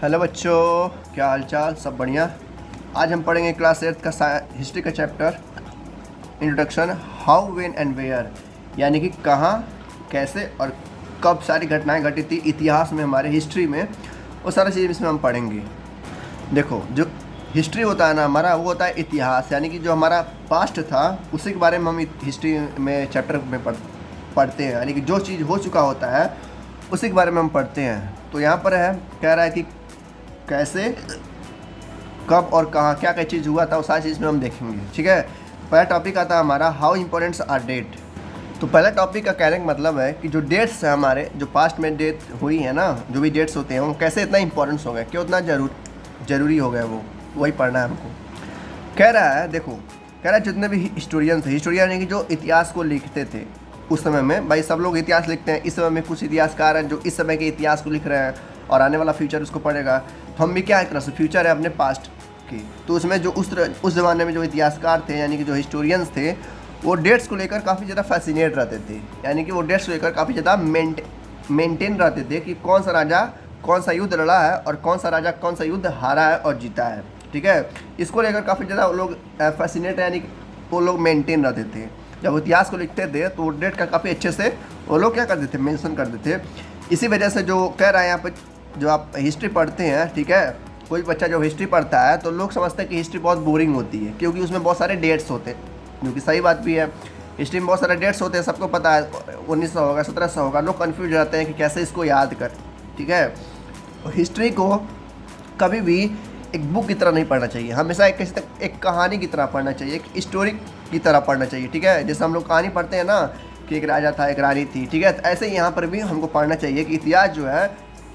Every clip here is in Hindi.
हेलो बच्चों, क्या हाल चाल? सब बढ़िया। आज हम पढ़ेंगे क्लास 8 का हिस्ट्री का chapter introduction. How, when and where, यानी कि कहाँ, कैसे और कब सारी घटनाएं घटी थी इतिहास में, हमारे हिस्ट्री में, वो सारा चीज़ इसमें हम पढ़ेंगे। देखो, जो हिस्ट्री होता है ना हमारा, वो होता है इतिहास, यानी कि जो हमारा पास्ट था उसी के बारे में हम हिस्ट्री में चैप्टर में पढ़ते हैं, यानी कि जो चीज़ हो चुका होता है उसी के बारे में हम पढ़ते हैं। तो यहाँ पर है, कह रहा है कि कैसे, कब और कहाँ, क्या क्या चीज़ हुआ था, वो सारी चीज़ में हम देखेंगे। ठीक है। पहला टॉपिक आता है हमारा हाउ इम्पोर्टेंट्स आर डेट। तो पहला टॉपिक का कहने का मतलब है कि जो डेट्स है हमारे, जो पास्ट में डेट हुई है ना, जो भी डेट्स होते हैं वो कैसे इतना इंपॉर्टेंस हो गए, क्यों उतना जरूरी हो गया, वो वही पढ़ना है हमको। कह रहा है, देखो, कह रहा है जितने भी हिस्टोरियन थे, हिस्टोरियन यानी कि जो इतिहास को लिखते थे उस समय में, भाई सब लोग इतिहास लिखते हैं। इस समय में कुछ इतिहासकार हैं जो इस समय के इतिहास को लिख रहे हैं और आने वाला फ्यूचर उसको पढ़ेगा। तो हम भी क्या एक तरह से फ्यूचर है अपने पास्ट की। तो उसमें जो उस ज़माने में जो इतिहासकार थे, यानी कि जो हिस्टोरियंस थे, वो डेट्स को लेकर काफ़ी ज़्यादा फैसिनेट रहते थे, यानी कि वो डेट्स को लेकर काफ़ी ज़्यादा मेंटेन रहते थे कि कौन सा राजा कौन सा युद्ध लड़ा है और कौन सा राजा कौन सा युद्ध हारा है और जीता है। ठीक है। इसको लेकर काफ़ी ज़्यादा वो लोग फैसिनेट, यानी कि वो लोग मेंटेन रहते थे। जब इतिहास को लिखते थे तो डेट का काफ़ी अच्छे से वो लोग क्या करते थे, मेंशन करते थे। इसी वजह से जो कह रहा है यहाँ पर, जो आप हिस्ट्री पढ़ते हैं, ठीक है, कोई बच्चा जो हिस्ट्री पढ़ता है तो लोग समझते हैं कि हिस्ट्री बहुत बोरिंग होती है, क्योंकि उसमें बहुत सारे डेट्स होते हैं, जो कि सही बात भी है। हिस्ट्री में बहुत सारे डेट्स होते हैं, सबको पता है, 1900 होगा, 1700 होगा, लोग कन्फ्यूज रहते हैं कि कैसे इसको याद कर। ठीक है। हिस्ट्री को कभी भी एक बुक की तरह नहीं पढ़ना चाहिए, हमेशा एक कहानी की तरह पढ़ना चाहिए, एक स्टोरी की तरह पढ़ना चाहिए। ठीक है। जैसे हम लोग कहानी पढ़ते हैं ना कि एक राजा था, एक रानी थी, ठीक है, तो ऐसे ही यहाँ पर भी हमको पढ़ना चाहिए कि इतिहास जो है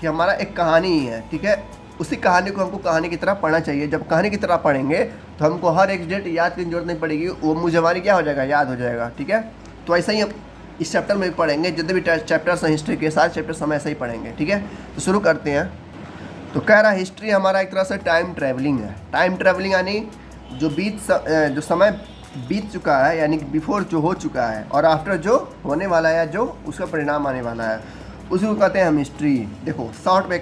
कि हमारा एक कहानी ही है। ठीक है। उसी कहानी को हमको कहानी की तरह पढ़ना चाहिए। जब कहानी की तरह पढ़ेंगे तो हमको हर एक डेट याद करने की जरूरत नहीं पड़ेगी, वो मुझे क्या हो जाएगा, याद हो जाएगा। ठीक है। तो ऐसा ही हम इस चैप्टर में भी पढ़ेंगे, जितने भी चैप्टर्स हैं हिस्ट्री के, सारे चैप्टर्स हम ऐसे ही पढ़ेंगे। ठीक है। तो शुरू करते हैं। तो कह रहा है हिस्ट्री हमारा एक तरह से टाइम ट्रैवलिंग है। टाइम ट्रैवलिंग यानी जो समय बीत चुका है, यानी कि बिफोर जो हो चुका है और आफ्टर जो होने वाला है या जो उसका परिणाम आने वाला है, उसी को कहते हैं हम हिस्ट्री। देखो, शॉर्ट में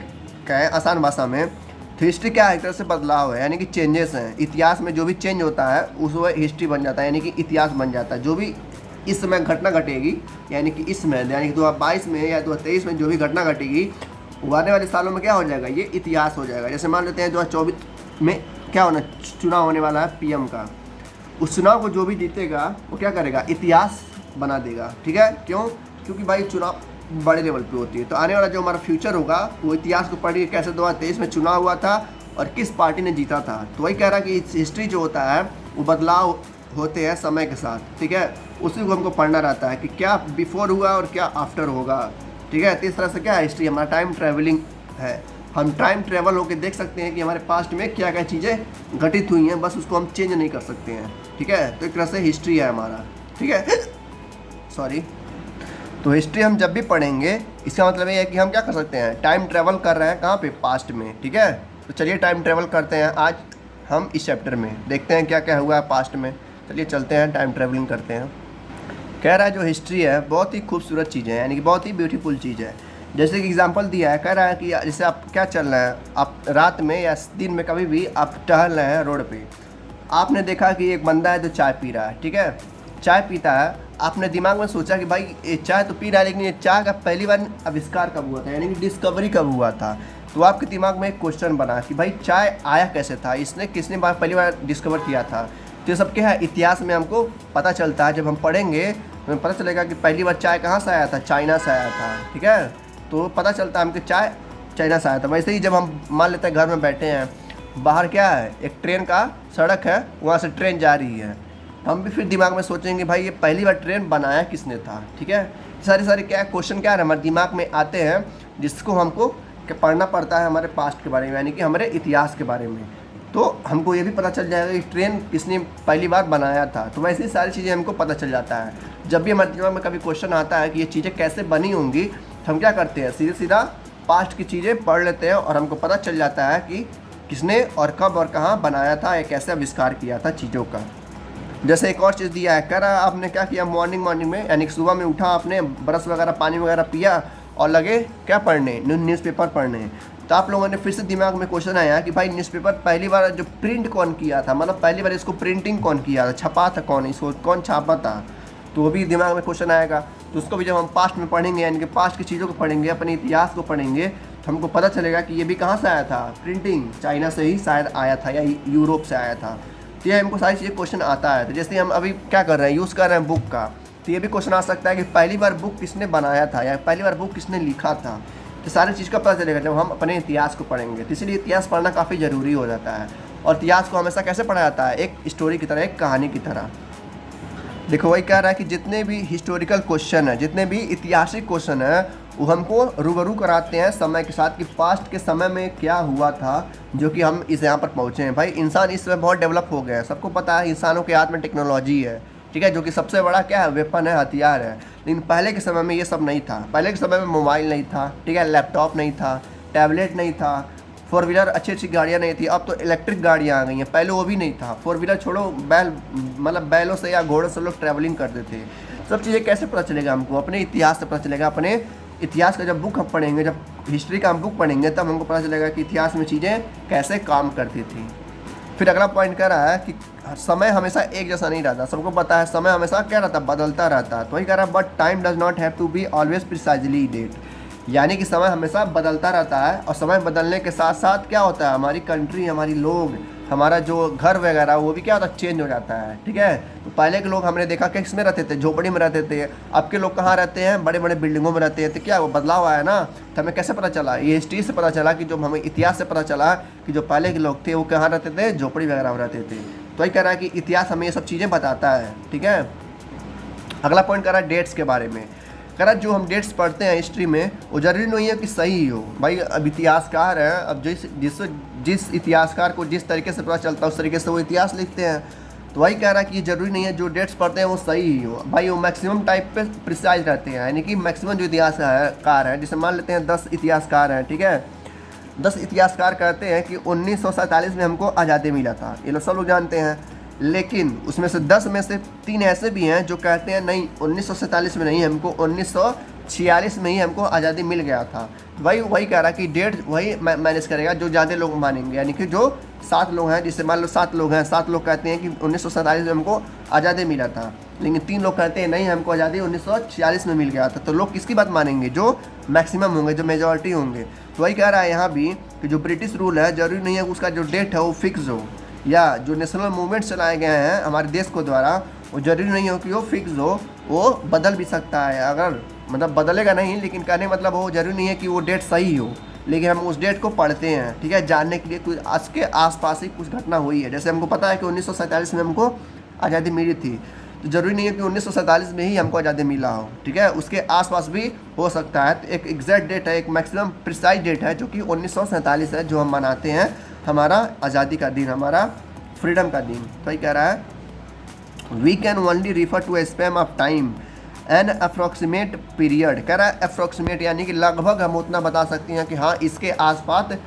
कहें, आसान भाषा में, तो हिस्ट्री क्या है, एक तरह से बदलाव है, यानी कि चेंजेस हैं। इतिहास में जो भी चेंज होता है उस हिस्ट्री बन जाता है, यानी कि इतिहास बन जाता है। जो भी इस समय घटना घटेगी, यानी कि इसमें, यानी कि 2022 में या 2023 में जो भी घटना घटेगी, वो आने वाले सालों में क्या हो जाएगा, ये इतिहास हो जाएगा। जैसे मान लेते हैं 2024 में क्या होना, चुनाव होने वाला है पीएम का। उस चुनाव को जो भी जीतेगा वो क्या करेगा, इतिहास बना देगा। ठीक है। क्यों? क्योंकि भाई चुनाव बड़े लेवल पे होती है, तो आने वाला जो हमारा फ्यूचर होगा वो इतिहास को पढ़िए, कैसे 2023 में चुनाव हुआ था और किस पार्टी ने जीता था। तो वही कह रहा है कि हिस्ट्री जो होता है वो बदलाव होते हैं समय के साथ। ठीक है। उसी को हमको पढ़ना रहता है कि क्या बिफोर हुआ और क्या आफ्टर होगा। ठीक है। तो इस तरह से क्या है, हिस्ट्री हमारा टाइम ट्रैवलिंग है। हम टाइम ट्रैवल होकर देख सकते हैं कि हमारे पास्ट में क्या क्या चीज़ें घटित हुई हैं, बस उसको हम चेंज नहीं कर सकते हैं। ठीक है। तो एक तरह से हिस्ट्री है हमारा। ठीक है। सॉरी। तो हिस्ट्री हम जब भी पढ़ेंगे, इसका मतलब ये है कि हम क्या कर सकते हैं, टाइम ट्रैवल कर रहे हैं, कहाँ पे, पास्ट में। ठीक है। तो चलिए टाइम ट्रैवल करते हैं आज हम इस चैप्टर में, देखते हैं क्या क्या हुआ है पास्ट में। चलिए चलते हैं, टाइम ट्रैवलिंग करते हैं। कह रहा है जो हिस्ट्री है बहुत ही खूबसूरत चीज़ है, यानी कि बहुत ही ब्यूटीफुल चीज़ है। जैसे कि एग्जांपल दिया है, कह रहा है कि जैसे आप क्या चल रहे हैं, आप रात में या दिन में कभी भी आप टहल रहे हैं रोड पे, आपने देखा कि एक बंदा है जो चाय पी रहा है। ठीक है। चाय पीता है, आपने दिमाग में सोचा कि भाई ये चाय तो पी रहा है, लेकिन ये चाय का पहली बार आविष्कार कब हुआ था, यानी कि डिस्कवरी कब हुआ था। तो आपके दिमाग में एक क्वेश्चन बना कि भाई चाय आया कैसे था, इसने किसने पहली बार डिस्कवर किया था। तो ये सब क्या है, इतिहास में हमको पता चलता है। जब हम पढ़ेंगे तो हमें पता चलेगा कि पहली बार चाय कहाँ से आया था, चाइना से आया था। ठीक है। तो पता चलता है हमको चाय चाइना से आया था। वैसे ही जब हम मान लेते हैं घर में बैठे हैं, बाहर क्या है, एक ट्रेन का सड़क है, वहाँ से ट्रेन जा रही है, हम भी फिर दिमाग में सोचेंगे भाई ये पहली बार ट्रेन बनाया किसने था। ठीक है। सारे क्या क्वेश्चन क्या है हमारे दिमाग में आते हैं, जिसको हमको पढ़ना पड़ता है हमारे पास्ट के बारे में, यानी कि हमारे इतिहास के बारे में। तो हमको ये भी पता चल जाएगा कि ट्रेन किसने पहली बार बनाया था। तो वैसे ही सारी चीज़ें हमको पता चल जाता है। जब भी हमारे दिमाग में कभी क्वेश्चन आता है कि ये चीज़ें कैसे बनी होंगी, तो हम क्या करते हैं, सीधा पास्ट की चीज़ें पढ़ लेते हैं और हमको पता चल जाता है कि किसने और कब और कहाँ बनाया था, या कैसे आविष्कार किया था चीज़ों का। जैसे एक और चीज़ दिया है, कह रहा आपने क्या किया, मॉर्निंग में, यानी कि सुबह में उठा, आपने ब्रश वगैरह पानी वगैरह पिया और लगे क्या पढ़ने, न्यूज़पेपर पढ़ने। तो आप लोगों ने फिर से दिमाग में क्वेश्चन आया कि भाई न्यूज़पेपर पहली बार जो प्रिंट कौन किया था, मतलब पहली बार इसको प्रिंटिंग कौन किया था, छपा था कौन, इसको कौन छापा था, तो वो भी दिमाग में क्वेश्चन आएगा। तो उसको भी जब हम पास्ट में पढ़ेंगे, यानी कि पास्ट की चीज़ों को पढ़ेंगे, अपने इतिहास को पढ़ेंगे, तो हमको पता चलेगा कि ये भी कहाँ से आया था, प्रिंटिंग चाइना से ही शायद आया था या यूरोप से आया था। तो ये हमको सारी चीज़ें क्वेश्चन आता है। तो जैसे हम अभी क्या कर रहे हैं, यूज़ कर रहे हैं बुक का, तो ये भी क्वेश्चन आ सकता है कि पहली बार बुक किसने बनाया था या पहली बार बुक किसने लिखा था। तो सारी चीज़ का पता चलेगा जब हम अपने इतिहास को पढ़ेंगे। तो इसलिए इतिहास पढ़ना काफ़ी ज़रूरी हो जाता है। और इतिहास को हमेशा कैसे पढ़ा जाता है, एक स्टोरी की तरह, एक कहानी की तरह। देखो वही कह रहा है कि जितने भी हिस्टोरिकल क्वेश्चन है, जितने भी ऐतिहासिक क्वेश्चन है, वो हमको रूबरू कराते हैं समय के साथ कि पास्ट के समय में क्या हुआ था जो कि हम इस यहाँ पर पहुँचे हैं। भाई इंसान इस समय बहुत डेवलप हो गया है, सबको पता है इंसानों के हाथ में टेक्नोलॉजी है, ठीक है, जो कि सबसे बड़ा क्या है, वेपन है, हथियार है। लेकिन पहले के समय में ये सब नहीं था। पहले के समय में मोबाइल नहीं था, ठीक है, लैपटॉप नहीं था, टैबलेट नहीं था, फोर व्हीलर अच्छी अच्छी गाड़ियाँ नहीं थी। अब तो इलेक्ट्रिक गाड़ियाँ आ गई हैं, पहले वो भी नहीं था। फोर व्हीलर छोड़ो, बैलों से या घोड़ों से लोग ट्रैवलिंग करते थे। सब चीज़ें कैसे पता चलेगा हमको, अपने इतिहास से पता चलेगा। अपने इतिहास का जब बुक हम पढ़ेंगे, जब हिस्ट्री का हम बुक पढ़ेंगे, तब हमको पता चलेगा कि इतिहास में चीज़ें कैसे काम करती थी। फिर अगला पॉइंट कह रहा है कि समय हमेशा एक जैसा नहीं रहता। सबको पता है समय हमेशा क्या रहता है, बदलता रहता है। तो वही कह रहा है but time does not have to be always precisely date, यानी कि समय हमेशा बदलता रहता है। और समय बदलने के साथ साथ क्या होता है, हमारी कंट्री, हमारी लोग, हमारा जो घर वगैरह, वो भी क्या होता है, चेंज हो जाता है, ठीक है। तो पहले के लोग हमने देखा कि किस में रहते थे, झोपड़ी में रहते थे। अब के लोग कहाँ रहते हैं, बड़े बड़े बिल्डिंगों में रहते हैं। तो क्या वो बदलाव आया ना। तो हमें कैसे पता चला, ये हिस्ट्री से पता चला कि जो हमें इतिहास से पता चला कि जो पहले के लोग थे वो कहाँ रहते थे, झोपड़ी वगैरह में रहते थे। तो वही कह रहा है कि इतिहास हमें ये सब चीज़ें बताता है, ठीक है। अगला पॉइंट कह रहा है डेट्स के बारे में। कह रहा है जो हम डेट्स पढ़ते हैं हिस्ट्री में, वो जरूरी नहीं है कि सही ही हो। भाई अब इतिहासकार हैं, अब जिस इतिहासकार को जिस तरीके से पता चलता है उस तरीके से वो इतिहास लिखते हैं। तो वही कह रहा है कि ये जरूरी नहीं है जो डेट्स पढ़ते हैं वो सही ही हो। भाई वो मैक्सिमम टाइप पे प्रिसाइज रहते हैं, यानी कि मैक्सिमम जो इतिहासकार हैं, जैसे मान लेते हैं 10 इतिहासकार हैं, ठीक है, 10 इतिहासकार कहते हैं कि 1947 में हमको आज़ादी मिला था, ये लोग सब लोग जानते हैं। लेकिन उसमें से 10 में से 3 ऐसे भी हैं जो कहते हैं नहीं 1947 में नहीं, हमको 1946 में ही हमको आज़ादी मिल गया था। वही कह रहा है कि डेट वही मैनेज करेगा जो ज़्यादा लोग मानेंगे, यानी कि जो 7 लोग हैं, जिससे मान लो 7 लोग हैं, 7 लोग कहते हैं कि 1947 में हमको आज़ादी मिला था, लेकिन 3 लोग कहते हैं नहीं हमको आज़ादी 1946 में मिल गया था। तो लोग किसकी बात मानेंगे, जो मैक्सिमम होंगे, जो मेजॉरिटी होंगे। तो वही कह रहा है यहाँ भी कि जो ब्रिटिश रूल है, ज़रूरी नहीं है उसका जो डेट है वो फिक्स हो, या जो नेशनल मूवमेंट चलाए गए हैं हमारे देश को द्वारा, वो जरूरी नहीं हो कि वो फिक्स हो, वो बदल भी सकता है। अगर मतलब बदलेगा नहीं, लेकिन कहने मतलब वो जरूरी नहीं है कि वो डेट सही हो, लेकिन हम उस डेट को पढ़ते हैं, ठीक है, जानने के लिए कुछ आज के आसपास ही कुछ घटना हुई है। जैसे हमको पता है कि 1947 में हमको आज़ादी मिली थी, तो ज़रूरी नहीं है कि 1947 में ही हमको आज़ादी मिला हो, ठीक है, उसके आसपास भी हो सकता है। तो एक एग्जैक्ट डेट है, एक मैक्सिमम प्रिसाइज डेट है जो कि 1947 है, जो हम मनाते हैं हमारा आज़ादी का दिन, हमारा फ्रीडम का दिन। तो ये कह रहा है we can only refer to a span of time an approximate period. कह रहा है अप्रॉक्सीमेट यानी कि लगभग हम उतना बता सकते हैं कि हाँ इसके आसपास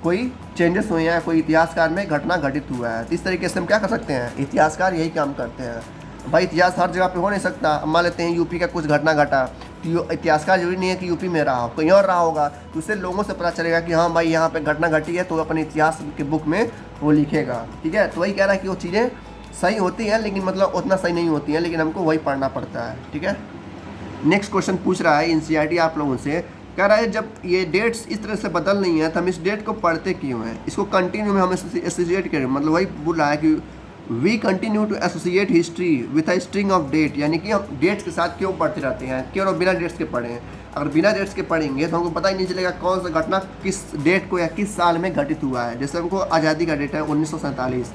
कोई चेंजेस हुए हैं, कोई इतिहासकार में घटना घटित हुआ है। इस तरीके से हम क्या कर सकते हैं, इतिहासकार यही काम करते हैं। भाई इतिहास हर जगह पे हो नहीं सकता। मान लेते हैं यूपी का कुछ घटना घटा, तो इतिहासकार जरूरी नहीं है कि यूपी में रहा हो, कहीं और रहा होगा, तो उससे लोगों से पता चलेगा कि हाँ भाई यहाँ पे घटना घटी है, तो अपने इतिहास के बुक में वो लिखेगा, ठीक है। तो वही कह रहा है कि वो चीज़ें सही होती हैं, लेकिन मतलब उतना सही नहीं होती हैं, लेकिन हमको वही पढ़ना पड़ता है, ठीक है। नेक्स्ट क्वेश्चन पूछ रहा है एनसीईआरटी आप लोगों से, कह रहा है जब ये डेट्स इस तरह से बदल नहीं है तो हम इस डेट को पढ़ते क्यों हैं, इसको कंटिन्यू में हम एसोसिएट करें। मतलब वही बोल रहा है कि we continue to associate history with a string of date, यानी कि हम डेट्स के साथ क्यों पढ़ते रहते हैं, क्यों और बिना डेट्स के पढ़ें। अगर बिना डेट्स के पढ़ेंगे तो हमको पता ही नहीं चलेगा कौन सा घटना किस डेट को या किस साल में घटित हुआ है। जैसे हमको आज़ादी का डेट है 1947,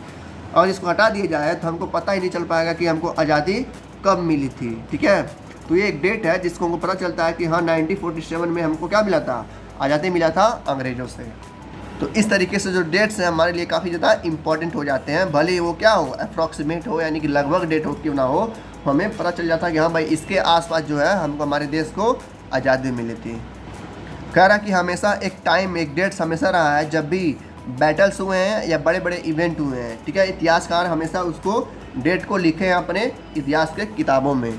और इसको हटा दिया जाए तो हमको पता ही नहीं चल पाएगा कि हमको आज़ादी कब मिली थी, ठीक है। तो ये एक डेट है जिसको हमको पता चलता है कि हाँ 1947 में हमको क्या मिला था, आज़ादी मिला था अंग्रेज़ों से। तो इस तरीके से जो डेट्स हैं हमारे लिए काफ़ी ज़्यादा इंपॉर्टेंट हो जाते हैं, भले ही वो क्या हो अप्रॉक्सीमेट हो, यानी कि लगभग डेट हो क्यों ना हो, हमें पता चल जाता है कि हाँ भाई इसके आसपास जो है हमको हमारे देश को आज़ादी मिली थी। कह रहा कि हमेशा एक टाइम, एक डेट्स हमेशा रहा है जब भी बैटल्स हुए हैं या बड़े बड़े इवेंट हुए हैं, ठीक है। इतिहासकार हमेशा उसको डेट को लिखे हैं अपने इतिहास के किताबों में।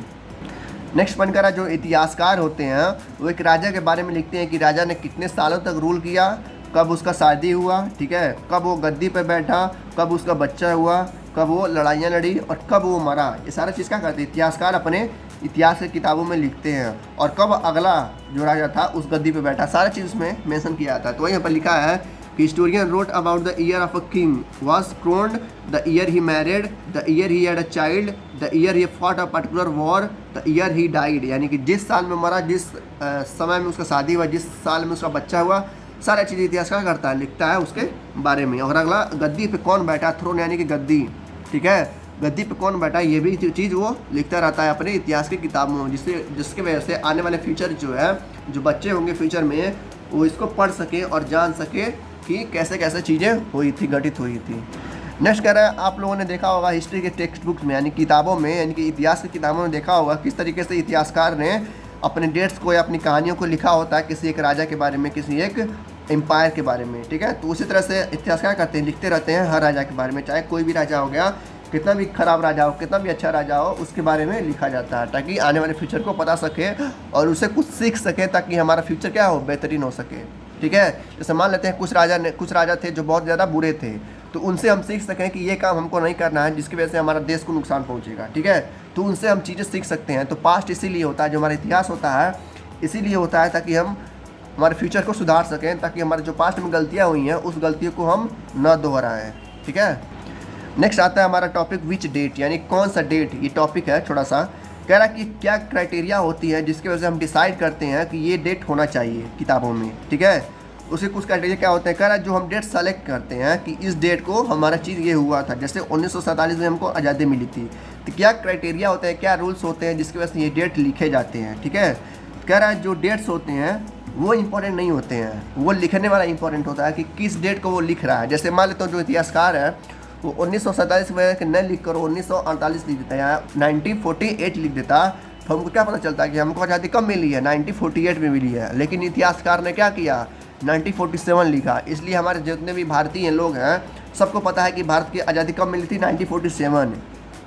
नेक्स्ट पॉइंट करा, जो इतिहासकार होते हैं वो एक राजा के बारे में लिखते हैं कि राजा ने कितने सालों तक रूल किया, कब उसका शादी हुआ, ठीक है, कब वो गद्दी पे बैठा, कब उसका बच्चा हुआ, कब वो लड़ाइयाँ लड़ी और कब वो मरा। ये सारा चीज़ क्या करते हैं इतिहासकार अपने इतिहास की किताबों में लिखते हैं। और कब अगला जो राजा था उस गद्दी पे बैठा, सारा चीज़ उसमें मेंशन किया था। तो वहीं पर लिखा है कि historian wrote about the year of a king was crowned, the year he married, the year he had a child, the year he fought a particular war, the year he died. यानी कि जिस साल में मरा, जिस समय में उसका शादी हुआ, जिस साल में उसका बच्चा हुआ, सारा चीज़ इतिहासकार करता है, लिखता है उसके बारे में। और अगला गद्दी पे कौन बैठा, थ्रोन यानी कि गद्दी, ठीक है, गद्दी पे कौन बैठा, ये भी चीज़ वो लिखता रहता है अपने इतिहास की किताबों में, जिसके वजह से आने वाले फ्यूचर जो है, जो बच्चे होंगे फ्यूचर में, वो इसको पढ़ सके और जान सके कि कैसे कैसे चीज़ें हुई थी, घटित हुई थी। नेक्स्ट कह रहा है, आप लोगों ने देखा होगा हिस्ट्री के टेक्स्ट बुक्स में, यानी किताबों में, यानी कि इतिहास की किताबों में देखा होगा किस तरीके से इतिहासकार ने अपने डेट्स को या अपनी कहानियों को लिखा होता है किसी एक राजा के बारे में, किसी एक एम्पायर के बारे में, ठीक है। तो उसी तरह से इतिहासकार करते हैं, लिखते रहते हैं हर राजा के बारे में, चाहे कोई भी राजा हो गया, कितना भी खराब राजा हो, कितना भी अच्छा राजा हो, उसके बारे में लिखा जाता है ताकि आने वाले फ्यूचर को पता सके और उसे कुछ सीख सके, ताकि हमारा फ्यूचर क्या हो, बेहतरीन हो सके, ठीक है। जैसे मान लेते हैं कुछ राजा थे जो बहुत ज़्यादा बुरे थे, तो उनसे हम सीख सकें कि ये काम हमको नहीं करना है जिसकी वजह से हमारा देश को नुकसान पहुँचेगा, ठीक है। तो उनसे हम चीज़ें सीख सकते हैं। तो पास्ट इसीलिए होता है, जो हमारा इतिहास होता है इसीलिए होता है ताकि हम हमारे फ्यूचर को सुधार सकें, ताकि हमारे जो पास्ट में गलतियाँ हुई हैं उस गलतियों को हम न दोहराएं, ठीक है। नेक्स्ट आता है हमारा टॉपिक विच डेट, यानी कौन सा डेट, ये टॉपिक है थोड़ा सा। कह रहा कि क्या क्राइटेरिया होती है जिसकी वजह से हम डिसाइड करते हैं कि ये डेट होना चाहिए किताबों में, ठीक है। उसके कुछ क्राइटेरिया क्या होते हैं, कह रहा जो हम डेट सेलेक्ट करते हैं कि इस डेट को हमारा चीज़ ये हुआ था, जैसे 1947 में हमको आज़ादी मिली थी, तो क्या क्राइटेरिया होते हैं, क्या रूल्स होते हैं जिसकी वजह से ये डेट लिखे जाते हैं, ठीक है। कह रहा है जो डेट्स होते हैं वो इंपॉर्टेंट नहीं होते हैं, वो लिखने वाला इंपॉर्टेंट होता है कि किस डेट को वो लिख रहा है। जैसे मान लेते हो जो इतिहासकार है वो 1947 में न लिख कर 1948 लिख देता है या 1948 लिख देता, तो हमको क्या पता चलता है कि हमको आज़ादी कब मिली है, 1948 में मिली है। लेकिन इतिहासकार ने क्या किया, 1947 लिखा। इसलिए हमारे जितने भी भारतीय लोग हैं सबको पता है कि भारत की आज़ादी कब मिली थी, 1947।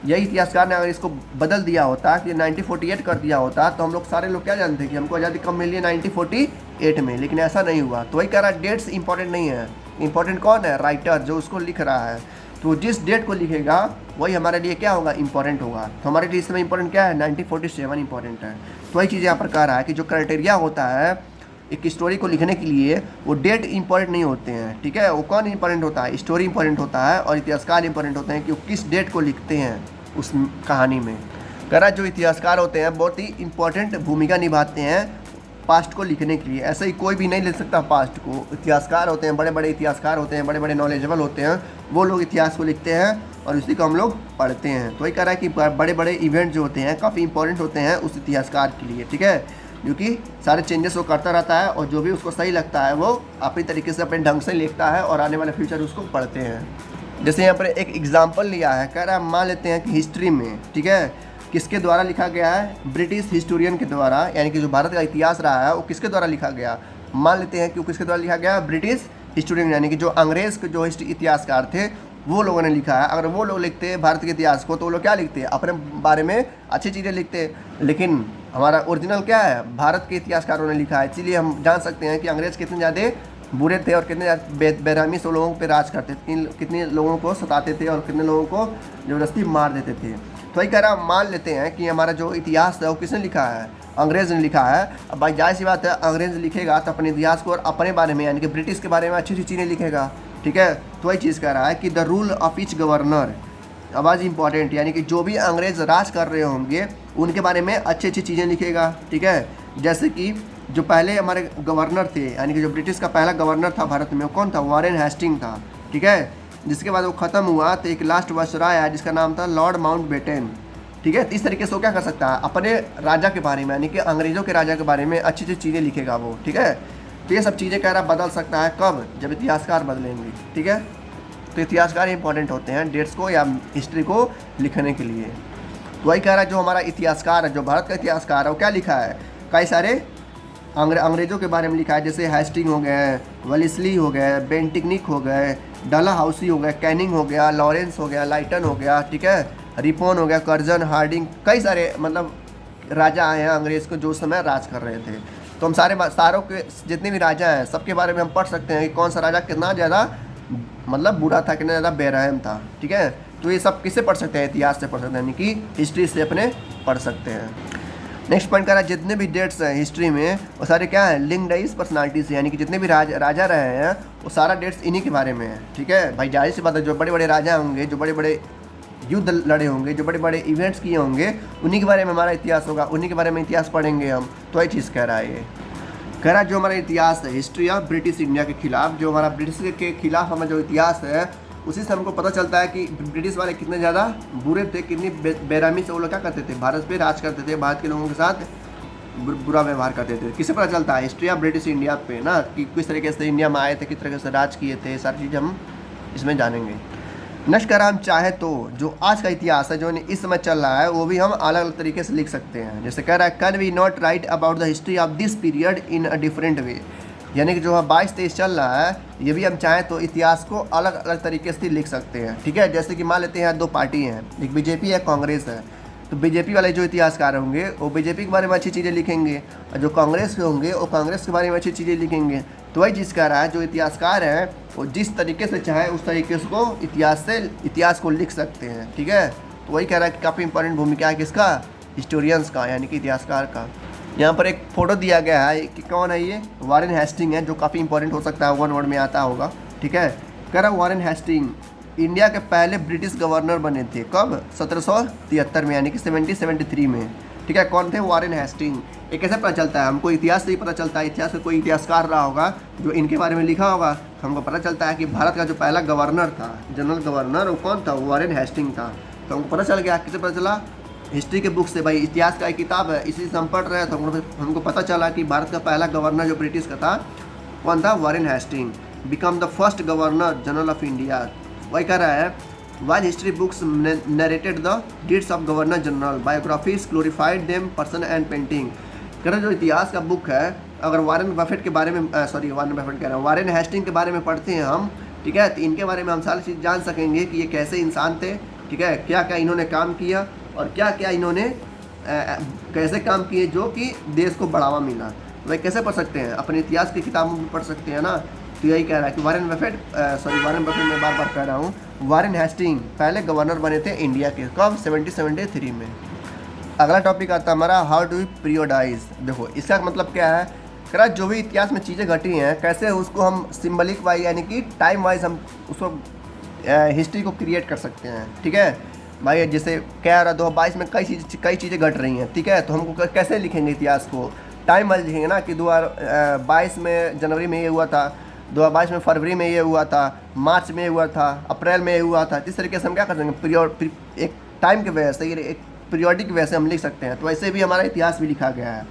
यही इतिहासकार ने अगर इसको बदल दिया होता कि 1948 कर दिया होता तो हम लोग सारे लोग क्या जानते हैं कि हमको आज़ादी कब मिली है, 1948 में। लेकिन ऐसा नहीं हुआ। तो वही कह रहा है डेट्स इंपॉर्टेंट नहीं है, इंपॉर्टेंट कौन है, राइटर जो उसको लिख रहा है। तो जिस डेट को लिखेगा वही हमारे लिए क्या होगा, इंपॉर्टेंट होगा। तो हमारे लिए इसमें इंपॉर्टेंट क्या है, 1947 इंपॉर्टेंट है। तो वही चीज़ यहाँ पर कह रहा है कि जो क्राइटेरिया होता है एक स्टोरी को लिखने के लिए वो डेट इंपॉर्टेंट नहीं होते हैं, ठीक है। वो कौन इंपॉर्टेंट होता है, स्टोरी इंपॉर्टेंट होता है और इतिहासकार इंपॉर्टेंट होते हैं कि वो किस डेट को लिखते हैं उस कहानी में। कह रहा जो इतिहासकार होते हैं बहुत ही इंपॉर्टेंट भूमिका निभाते हैं पास्ट को लिखने के लिए। ऐसे ही कोई भी नहीं लिख सकता पास्ट को। इतिहासकार होते हैं, बड़े बड़े इतिहासकार होते हैं, बड़े बड़े नॉलेजेबल होते हैं, वो लोग इतिहास को लिखते हैं और उसी को हम लोग पढ़ते हैं। तो वही कह रहा है कि बड़े बड़े इवेंट जो होते हैं काफ़ी इंपॉर्टेंट होते हैं उस इतिहासकार के लिए, ठीक है, क्योंकि सारे चेंजेस वो करता रहता है और जो भी उसको सही लगता है वो अपनी तरीके से अपने ढंग से लिखता है और आने वाले फ्यूचर उसको पढ़ते हैं। जैसे यहाँ पर एक एग्जाम्पल लिया है, कह रहा है मान लेते हैं कि हिस्ट्री में, ठीक है, किसके द्वारा लिखा गया है, ब्रिटिश हिस्टोरियन के द्वारा, यानी कि जो भारत का इतिहास रहा है वो किसके द्वारा लिखा गया। मान लेते हैं कि वो किसके द्वारा लिखा गया, ब्रिटिश हिस्टोरियन, यानी कि जो अंग्रेज़ के जो इतिहासकार थे वो लोगों ने लिखा है। अगर वो लोग लिखते हैं भारत के इतिहास को तो वो लोग क्या लिखते हैं, अपने बारे में अच्छी चीज़ें लिखते हैं। लेकिन हमारा ओरिजिनल क्या है, भारत के इतिहासकारों ने लिखा है। इसीलिए हम जान सकते हैं कि अंग्रेज़ कितने ज़्यादा बुरे थे और कितने बेरहमी से लोगों पे राज करते थे, कितने लोगों को सताते थे और कितने लोगों को ज़बरदस्ती मार देते थे। तो वही कह रहा मान लेते हैं कि हमारा जो इतिहास है वो किसने लिखा है, अंग्रेज़ ने लिखा है। अब भाई जाहिर सी बात है अंग्रेज़ लिखेगा तो अपने इतिहास को और अपने बारे में यानी कि ब्रिटिश के बारे में अच्छी अच्छी चीज़ें लिखेगा, ठीक है। तो वही चीज़ कह रहा है कि the rule of each governor, आवाज़ इंपॉर्टेंट, यानी कि जो भी अंग्रेज़ राज कर रहे होंगे उनके बारे में अच्छी अच्छी चीज़ें लिखेगा, ठीक है। जैसे कि जो पहले हमारे गवर्नर थे, यानी कि जो ब्रिटिश का पहला गवर्नर था भारत में, वो कौन था, वॉरेन हेस्टिंग था, ठीक है। जिसके बाद वो ख़त्म हुआ तो एक लास्ट वायसराय आया जिसका नाम था लॉर्ड माउंटबेटन, ठीक है। इस तरीके से वो क्या कर सकता है, अपने राजा के बारे में यानी कि अंग्रेज़ों के राजा के बारे में अच्छी अच्छी चीज़ें लिखेगा वो, ठीक है। तो ये सब चीज़ें कह रहा बदल सकता है कब, जब इतिहासकार बदलेंगे, ठीक है। तो इतिहासकार इंपॉर्टेंट होते हैं डेट्स को या हिस्ट्री को लिखने के लिए। तो वही कह रहा है जो हमारा इतिहासकार है, जो भारत का इतिहासकार है, वो क्या लिखा है, कई सारे अंग्रेज़ों के बारे में लिखा है। जैसे हेस्टिंग हो गए, वेलेस्ली हो गए, बेंटिकनिक हो गए, डलहाउसी हो गया, कैनिंग हो गया, लॉरेंस हो गया, लाइटन हो गया, ठीक है, रिपोन हो गया, कर्जन, हार्डिंग, कई सारे मतलब राजा आए हैं अंग्रेज़ को जो समय राज कर रहे थे। तो हम सारों के जितने भी राजा हैं सबके बारे में हम पढ़ सकते हैं कि कौन सा राजा कितना ज़्यादा मतलब बुरा था, कितना ज़्यादा बेरहम था। ठीक है, तो ये सब किससे पढ़ सकते हैं? इतिहास से पढ़ सकते हैं, यानी कि हिस्ट्री से अपने पढ़ सकते हैं। नेक्स्ट पॉइंट कह रहा है जितने भी डेट्स हैं हिस्ट्री में वो सारे क्या हैं? लिंक्ड है इस पर्सनालिटी से, यानी कि जितने भी राजा रहे हैं वो सारा डेट्स इन्हीं के बारे में है। ठीक है भाई, जाहिर सी बात है, जो बड़े बड़े राजा होंगे, जो बड़े बड़े युद्ध लड़े होंगे, जो बड़े बड़े इवेंट्स किए होंगे, उन्हीं के बारे में हमारा इतिहास होगा, उन्हीं के बारे में इतिहास पढ़ेंगे हम। तो वही चीज़ कह रहा है ये। कह रहा है जो हमारा इतिहास है, हिस्ट्री ऑफ ब्रिटिश इंडिया के खिलाफ, जो हमारा ब्रिटिश के खिलाफ हमारा जो इतिहास है, उसी से हमको पता चलता है कि ब्रिटिश वाले कितने ज़्यादा बुरे थे, कितनी बेरहमी से वो लोग क्या करते थे, भारत पे राज करते थे, भारत के लोगों के साथ बुरा व्यवहार करते थे। किससे पता चलता है? हिस्ट्री ऑफ ब्रिटिश इंडिया पे ना, कि किस तरीके से इंडिया में आए थे, किस तरीके से राज किए थे, सारी चीज़ हम इसमें जानेंगे। नेक्स्ट कह रहा हम चाहे तो जो आज का इतिहास है, जो इस समय चल रहा है, वो भी हम अलग अलग तरीके से लिख सकते हैं। जैसे कह रहा है can we not write about the history of this period in a different way, यानी कि जो 22-23 चल रहा है, ये भी हम चाहें तो इतिहास को अलग अलग तरीके से लिख सकते हैं। ठीक है, जैसे कि मान लेते हैं दो पार्टी हैं, एक बीजेपी है, कांग्रेस है। तो बीजेपी वाले जो इतिहासकार होंगे वो बीजेपी के बारे में अच्छी चीज़ें लिखेंगे, और जो कांग्रेस के होंगे वो कांग्रेस के बारे में अच्छी चीज़ें लिखेंगे। तो वही चीज़ कह रहा है जो इतिहासकार हैं वो जिस तरीके से चाहे उस तरीके को इतिहास को लिख सकते हैं। ठीक है, तो वही कह रहा है कि काफ़ी इंपॉर्टेंट भूमिका है किसका? हिस्टोरियंस का, यानी कि इतिहासकार का। यहाँ पर एक फ़ोटो दिया गया है कि कौन है ये? वॉरेन हेस्टिंग है, जो काफ़ी इंपॉर्टेंट हो सकता है, वन वर्ड में आता होगा। ठीक है, कह रहा वॉरेन हेस्टिंग इंडिया के पहले ब्रिटिश गवर्नर बने थे। कब? 1773 में, यानी कि 1773 में। ठीक है, कौन थे? Warren Hasting. ये कैसे पता चलता है? हमको इतिहास से ही पता चलता है। इतिहास का कोई इतिहासकार रहा होगा जो इनके बारे में लिखा होगा, तो हमको पता चलता है कि भारत का जो पहला गवर्नर था, जनरल गवर्नर, वो कौन था? वॉरेन हेस्टिंग था। तो हमको पता चल गया। किसे पता चला? हिस्ट्री के बुक से। भाई इतिहास का एक किताब है, इसी से हम पढ़ रहे हैं, तो हमको पता चला कि भारत का पहला गवर्नर जो ब्रिटिश का था, कौन था? Warren Hasting. Become the first governor general of India. वही कह रहा है while history books narrated the deeds of governor general, biographies glorified them person and painting। कह रहा जो इतिहास का बुक है, अगर वॉरेन बफेट के बारे में वॉरेन बफेट कह रहा हूँ, वॉरेन हेस्टिंग के बारे में पढ़ते हैं हम, ठीक है, तो इनके बारे में हम सारी चीज़ जान सकेंगे कि ये कैसे इंसान थे। ठीक है, क्या क्या इन्होंने काम किया और क्या क्या इन्होंने कैसे काम किए जो कि देश को बढ़ावा मिला। वह कैसे पढ़ सकते हैं? अपने इतिहास की किताबों में पढ़ सकते हैं ना। तो यही कह रहा है कि वॉरेन बफेट मैं बार बार कह रहा हूँ, वॉरेन हेस्टिंग पहले गवर्नर बने थे इंडिया के। कब? 1773 में। अगला टॉपिक आता है हमारा हाउ डू वी पीरियोडाइज। देखो इसका मतलब क्या है? कह रहा जो भी इतिहास में चीज़ें घटी हैं, कैसे उसको हम सिम्बलिक वाइज यानी कि टाइम वाइज हम उसको हिस्ट्री को क्रिएट कर सकते हैं। ठीक है भाई, जैसे कह रहा 2022 में कई चीज़ें घट रही हैं। ठीक है, तो हमको कैसे लिखेंगे इतिहास को? टाइम वाइज लिखेंगे ना, कि 2022 में जनवरी में ये हुआ था, 2022 में फरवरी में ये हुआ था, मार्च में हुआ था, अप्रैल में ये हुआ था। इस तरीके से हम क्या कर सकेंगे? एक टाइम के वजह से, एक पीरियोडिक वजह से हम लिख सकते हैं। तो ऐसे भी हमारा इतिहास भी लिखा गया है।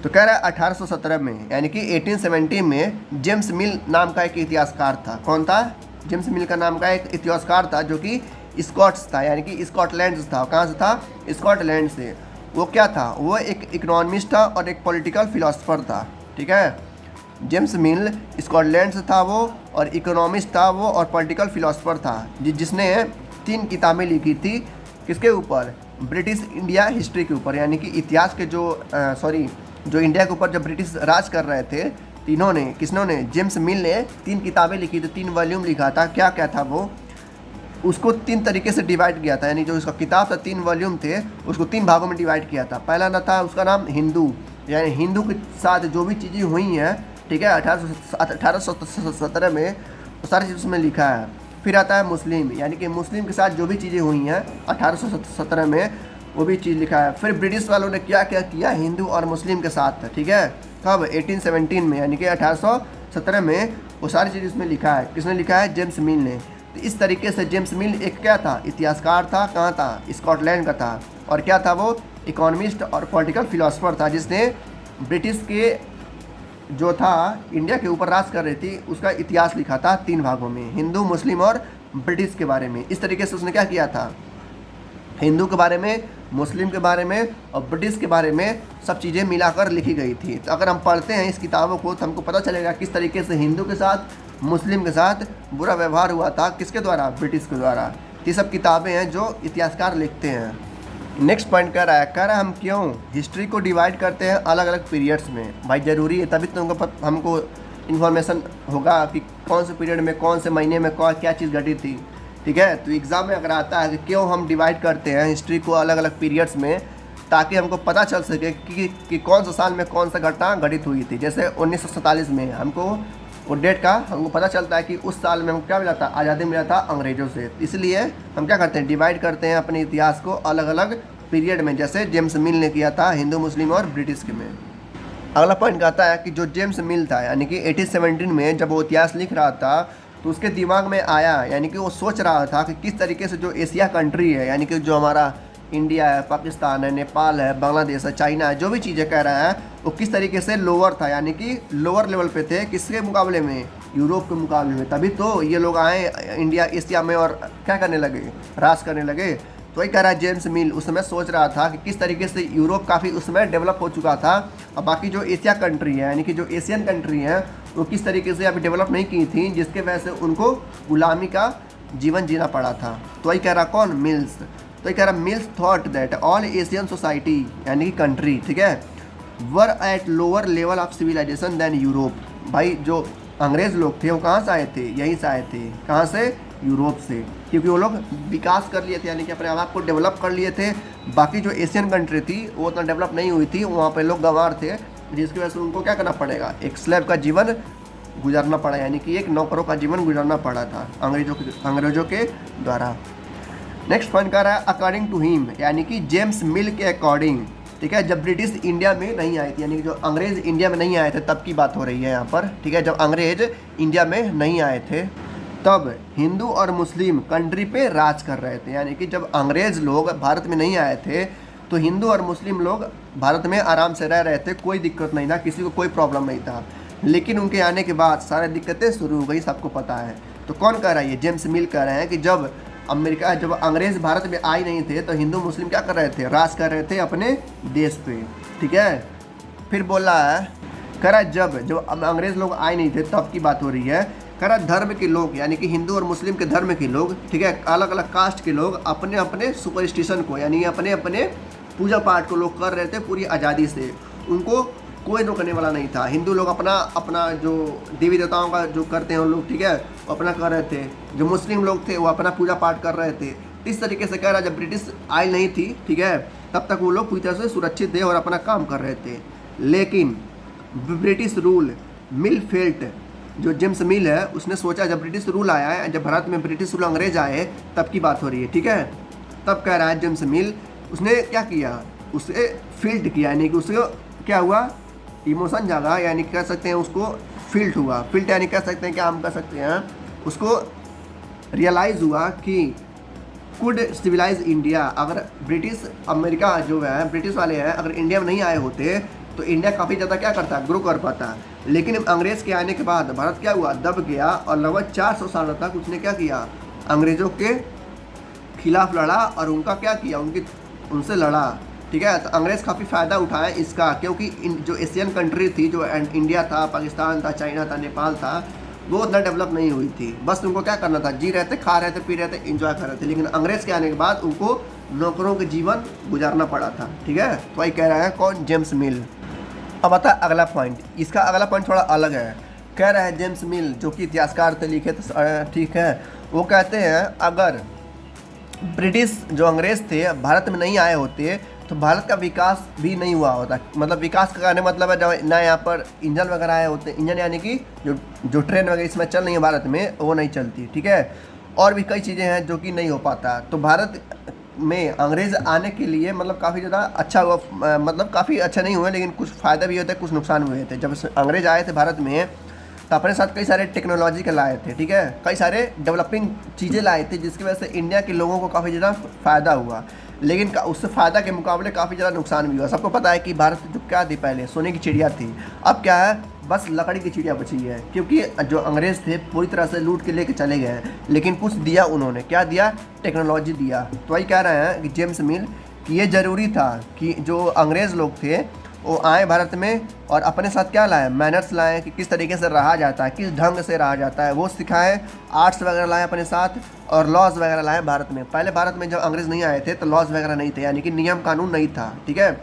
तो कह रहा है 1817 में, यानी कि 1870 में जेम्स मिल नाम का एक इतिहासकार था। कौन था? जेम्स मिल का नाम का एक इतिहासकार था जो कि स्कॉट्स था, यानी कि स्कॉटलैंड से था। कहाँ से था? स्कॉटलैंड से। वो क्या था? वो एक इकोनॉमिस्ट था और एक पॉलिटिकल फिलोसफर था। ठीक है, जेम्स मिल स्कॉटलैंड से था वो, और इकोनॉमिस्ट था वो, और पॉलिटिकल फिलोसफर था, जिसने 3 किताबें लिखी थी। किसके ऊपर? ब्रिटिश इंडिया हिस्ट्री के ऊपर, यानी कि इतिहास के जो इंडिया के ऊपर जब ब्रिटिश राज कर रहे थे, तीनों ने जेम्स मिल ने 3 किताबें लिखी थी, 3 वॉल्यूम लिखा था। क्या क्या था वो? उसको 3 तरीके से डिवाइड किया था, यानी जो उसका किताब था 3 वॉल्यूम थे, उसको 3 भागों में डिवाइड किया था। पहला ना था उसका नाम हिंदू, यानी हिंदू के साथ जो भी चीज़ें हुई हैं, ठीक है, 1817 में वो सारी चीज़ उसमें लिखा है। फिर आता है मुस्लिम, यानी कि मुस्लिम के साथ जो भी चीज़ें हुई हैं 1817 में, वो भी चीज़ लिखा है। फिर ब्रिटिश वालों ने क्या क्या किया हिंदू और मुस्लिम के साथ, ठीक है, कब? 1817 में, यानी कि 1817 में वो सारी चीज़ उसमें लिखा है। किसने लिखा है? जेम्स मिल ने। तो इस तरीके से जेम्स मिल एक क्या था? इतिहासकार था। कहाँ था? स्कॉटलैंड का था। और क्या था वो? इकोनॉमिस्ट और पॉलिटिकल फिलोसफर था, जिसने ब्रिटिश के जो था इंडिया के ऊपर राज कर रही थी उसका इतिहास लिखा था 3 भागों में, हिंदू, मुस्लिम और ब्रिटिश के बारे में। इस तरीके से उसने क्या किया था? हिंदू के बारे में, मुस्लिम के बारे में और ब्रिटिश के बारे में सब चीज़ें मिलाकर लिखी गई थी। तो अगर हम पढ़ते हैं इस किताबों को तो हमको पता चलेगा किस तरीके से हिंदू के साथ, मुस्लिम के साथ बुरा व्यवहार हुआ था। किसके द्वारा? ब्रिटिश के द्वारा। ये सब किताबें हैं जो इतिहासकार लिखते हैं। नेक्स्ट पॉइंट कह रहा है हम क्यों हिस्ट्री को डिवाइड करते हैं अलग अलग पीरियड्स में। भाई ज़रूरी है, तभी तो हमको इन्फॉर्मेशन होगा कि कौन से पीरियड में कौन से महीने में कौन क्या चीज़ घटी थी। ठीक है, तो एग्ज़ाम में अगर आता है कि क्यों हम डिवाइड करते हैं हिस्ट्री को अलग अलग पीरियड्स में, ताकि हमको पता चल सके कि कौन सा साल में कौन सा घटना घटित हुई थी। जैसे 1947 में हमको वो डेट का हमको पता चलता है कि उस साल में हमको क्या मिला था, आज़ादी मिला था अंग्रेज़ों से। इसलिए हम क्या करते हैं, डिवाइड करते हैं अपने इतिहास को अलग अलग पीरियड में, जैसे जेम्स मिल ने किया था हिंदू मुस्लिम और ब्रिटिश के में। अगला पॉइंट कहता है कि जो जेम्स मिल था यानी कि 1817 में जब वो इतिहास लिख रहा था तो उसके दिमाग में आया, यानी कि वो सोच रहा था कि किस तरीके से जो एशिया कंट्री है, यानी कि जो हमारा इंडिया है, पाकिस्तान है, नेपाल है, बांग्लादेश है, चाइना है, जो भी चीज़ें कह रहा है वो किस तरीके से लोअर था, यानी कि लोअर लेवल पे थे किसके मुकाबले में, यूरोप के मुकाबले में। तभी तो ये लोग आए इंडिया एशिया में और क्या करने लगे, राज करने लगे। तो वही कह रहा है जेम्स मिल उस समय सोच रहा था कि किस तरीके से यूरोप काफ़ी उस समय डेवलप हो चुका था और बाकी जो एशिया कंट्री है यानी कि जो एशियन कंट्री हैं वो किस तरीके से अभी डेवलप नहीं की थी, जिसके वजह से उनको गुलामी का जीवन जीना पड़ा था। तो वही कह रहा कौन, मिल्स। तो ये कह रहा Mills thought that all Asian society यानी कि कंट्री, ठीक है, were at lower level of civilisation than Europe. भाई जो अंग्रेज़ लोग थे वो कहाँ से आए थे, यहीं से आए थे, कहाँ से, यूरोप से, क्योंकि वो लोग विकास कर लिए थे यानी कि अपने आप को डेवलप कर लिए थे। बाकी जो एशियन कंट्री थी वो उतना डेवलप नहीं हुई थी, वहाँ पे लोग गंवार थे, जिसकी वजह से उनको क्या करना पड़ेगा, एक स्लेव का जीवन गुजारना पड़ा, यानी कि एक नौकरों का जीवन गुजारना पड़ा था अंग्रेजों के द्वारा। नेक्स्ट पॉइंट कर रहा है अकॉर्डिंग टू हिम, यानी कि जेम्स मिल के अकॉर्डिंग, ठीक है, जब ब्रिटिश इंडिया में नहीं आए थे, यानी कि जो अंग्रेज़ इंडिया में नहीं आए थे तब की बात हो रही है यहाँ पर, ठीक है, जब अंग्रेज इंडिया में नहीं आए थे तब हिंदू और मुस्लिम कंट्री पे राज कर रहे थे। यानी कि जब अंग्रेज़ लोग भारत में नहीं आए थे तो हिंदू और मुस्लिम लोग भारत में आराम से रह रहे थे, कोई दिक्कत नहीं था, किसी को कोई प्रॉब्लम नहीं था। लेकिन उनके आने के बाद सारी दिक्कतें शुरू हो गई, सबको पता है। तो कौन कह रहा है, ये जेम्स मिल कह रहे हैं कि जब अंग्रेज़ भारत में आए नहीं थे तो हिंदू मुस्लिम क्या कर रहे थे, राज कर रहे थे अपने देश पे, ठीक है। फिर बोला है, कह रहा है जब अंग्रेज़ लोग आए नहीं थे तब की बात हो रही है। कह रहा धर्म के लोग यानी कि हिंदू और मुस्लिम के धर्म के लोग, ठीक है, अलग अलग कास्ट के लोग अपने अपने सुपरस्टिशन को यानी अपने अपने पूजा पाठ को लोग कर रहे थे पूरी आज़ादी से, उनको कोई रोकने वाला नहीं था। हिंदू लोग अपना अपना जो देवी देवताओं का जो करते हैं वो लोग, ठीक है, वो अपना कर रहे थे। जो मुस्लिम लोग थे वो अपना पूजा पाठ कर रहे थे। इस तरीके से कह रहा जब ब्रिटिश आई नहीं थी, ठीक है, तब तक वो लोग पूरी तरह से सुरक्षित थे और अपना काम कर रहे थे। लेकिन ब्रिटिश रूल मिल फेल्ट, जो जेम्स मिल है उसने सोचा जब ब्रिटिश रूल आया है, जब भारत में ब्रिटिश रूल अंग्रेज आए तब की बात हो रही है, ठीक है। तब कह रहा है जेम्स मिल, उसने क्या किया, उसे फील्ड किया, यानी कि उसको क्या हुआ, इमोशन जागा, यानी कह सकते हैं उसको फील्ड हुआ। फील्ड यानी कह सकते हैं, क्या हम कह सकते हैं, उसको रियलाइज़ हुआ कि कुड सिविलाइज इंडिया, अगर ब्रिटिश अमेरिका जो है ब्रिटिश वाले हैं अगर इंडिया में नहीं आए होते तो इंडिया काफ़ी ज़्यादा क्या करता, ग्रो कर पाता। लेकिन अंग्रेज़ के आने के बाद भारत क्या हुआ, दब गया और लगभग 400 साल तक उसने क्या किया, अंग्रेज़ों के खिलाफ लड़ा और उनका क्या किया, उनसे लड़ा, ठीक है। तो अंग्रेज़ काफ़ी फ़ायदा उठाए इसका, क्योंकि जो एशियन कंट्री थी, जो इंडिया था, पाकिस्तान था, चाइना था, नेपाल था, वो उतना डेवलप नहीं हुई थी। बस उनको क्या करना था, जी रहे थे, खा रहे थे, पी रहे थे, एंजॉय कर रहे थे। लेकिन अंग्रेज़ के आने के बाद उनको नौकरों के जीवन गुजारना पड़ा था, ठीक है। तो वही कह रहा है कौन, जेम्स मिल। अब आता है अगला पॉइंट, इसका अगला पॉइंट थोड़ा अलग है। कह रहा है जेम्स मिल, जो कि इतिहासकार थे, लिखे थे, ठीक है, वो कहते हैं अगर ब्रिटिश जो अंग्रेज़ थे भारत में नहीं आए होते तो भारत का विकास भी नहीं हुआ होता। मतलब विकास का कहने मतलब है जब ना यहाँ पर इंजन वगैरह आए होते, इंजन यानी कि जो ट्रेन वगैरह इसमें चल रही है भारत में वो नहीं चलती, ठीक है। और भी कई चीज़ें हैं जो कि नहीं हो पाता। तो भारत में अंग्रेज़ आने के लिए मतलब काफ़ी ज़्यादा अच्छा हुआ, मतलब काफ़ी अच्छा नहीं हुए, लेकिन कुछ फ़ायदा भी होते, कुछ नुकसान हुए थे। जब अंग्रेज़ आए थे भारत में तो अपने साथ कई सारे टेक्नोलॉजी के लाए थे, ठीक है, कई सारे डेवलपिंग चीज़ें लाए थे, जिसकी वजह से इंडिया के लोगों को काफ़ी ज़्यादा फ़ायदा हुआ। लेकिन उससे फ़ायदा के मुकाबले काफ़ी ज़्यादा नुकसान भी हुआ। सबको पता है कि भारत जो क्या थी, पहले सोने की चिड़िया थी, अब क्या है, बस लकड़ी की चिड़िया बची है, क्योंकि जो अंग्रेज़ थे पूरी तरह से लूट के लेके चले गए। लेकिन कुछ दिया उन्होंने, क्या दिया, टेक्नोलॉजी दिया। तो वही कह रहे हैं कि जेम्स मिल कि ये ज़रूरी था कि जो अंग्रेज़ लोग थे वो आए भारत में और अपने साथ क्या लाए, मैनर्स लाए कि किस तरीके से रहा जाता है, किस ढंग से रहा जाता है, वो सिखाएं। आर्ट्स वगैरह लाए अपने साथ और लॉज वगैरह लाए भारत में। पहले भारत में जब अंग्रेज़ नहीं आए थे तो लॉज वगैरह नहीं थे, यानी कि नियम कानून नहीं था, ठीक है।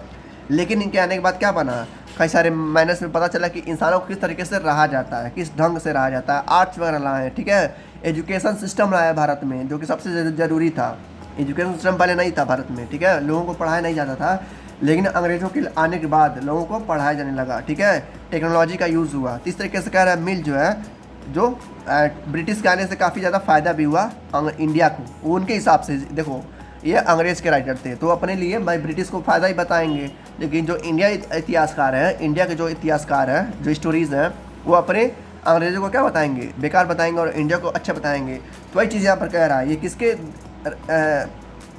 लेकिन इनके आने के बाद क्या बना, कई सारे मैनर्स में पता चला कि इंसानों को किस तरीके से रहा जाता है, किस ढंग से रहा जाता है। आर्ट्स वगैरह लाए, ठीक है। एजुकेशन सिस्टम लाया भारत में, जो कि सबसे ज़रूरी था। एजुकेशन सिस्टम पहले नहीं था भारत में, ठीक है, लोगों को पढ़ाया नहीं जाता था। लेकिन अंग्रेज़ों के आने के बाद लोगों को पढ़ाया जाने लगा, ठीक है। टेक्नोलॉजी का यूज़ हुआ। तो इस तरीके से कह रहा है मिल जो है, जो ब्रिटिश के आने से काफ़ी ज़्यादा फ़ायदा भी हुआ इंडिया को। वो उनके हिसाब से देखो, ये अंग्रेज़ के राइटर थे तो अपने लिए भाई ब्रिटिश को फ़ायदा ही बताएंगे। लेकिन जो इंडिया इतिहासकार हैं, इंडिया के जो इतिहासकार हैं, जो स्टोरीज़ हैं, वो अपने अंग्रेज़ों को क्या बताएंगे, बेकार बताएंगे और इंडिया को अच्छा बताएंगे। तो वही चीज़ यहाँ पर कह रहा है। ये किसके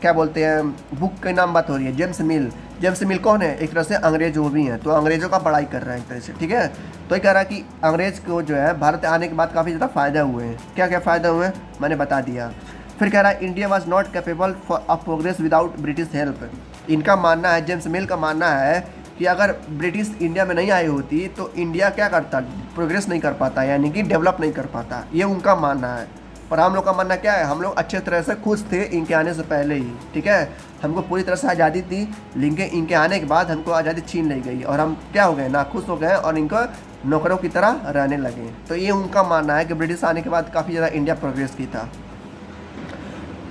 क्या बोलते हैं बुक के नाम बात हो रही है, जेम्स मिल। जेम्स मिल कौन है, एक तरह से अंग्रेज वो भी हैं, तो अंग्रेज़ों का पढ़ाई कर रहे हैं एक तरह से, ठीक है। तो ये कह रहा है कि अंग्रेज़ को जो है भारत आने के बाद काफ़ी ज़्यादा फ़ायदा हुए हैं। क्या क्या फ़ायदा हुए हैं मैंने बता दिया। फिर कह रहा है India was not capable of progress without British help. इनका मानना है, जेम्स मिल का मानना है कि अगर ब्रिटिश इंडिया में नहीं आई होती तो इंडिया क्या करता, प्रोग्रेस नहीं कर पाता, यानी कि डेवलप नहीं कर पाता। ये उनका मानना है। पर हम लोग का मानना क्या है, हम लोग अच्छे तरह से खुश थे इनके आने से पहले ही, ठीक है। हमको पूरी तरह से आज़ादी थी, लेकिन इनके आने के बाद हमको आज़ादी छीन ली गई और हम क्या हो गए, नाखुश हो गए और इनको नौकरों की तरह रहने लगे। तो ये उनका मानना है कि ब्रिटिश आने के बाद काफ़ी ज़्यादा इंडिया प्रोग्रेस की था।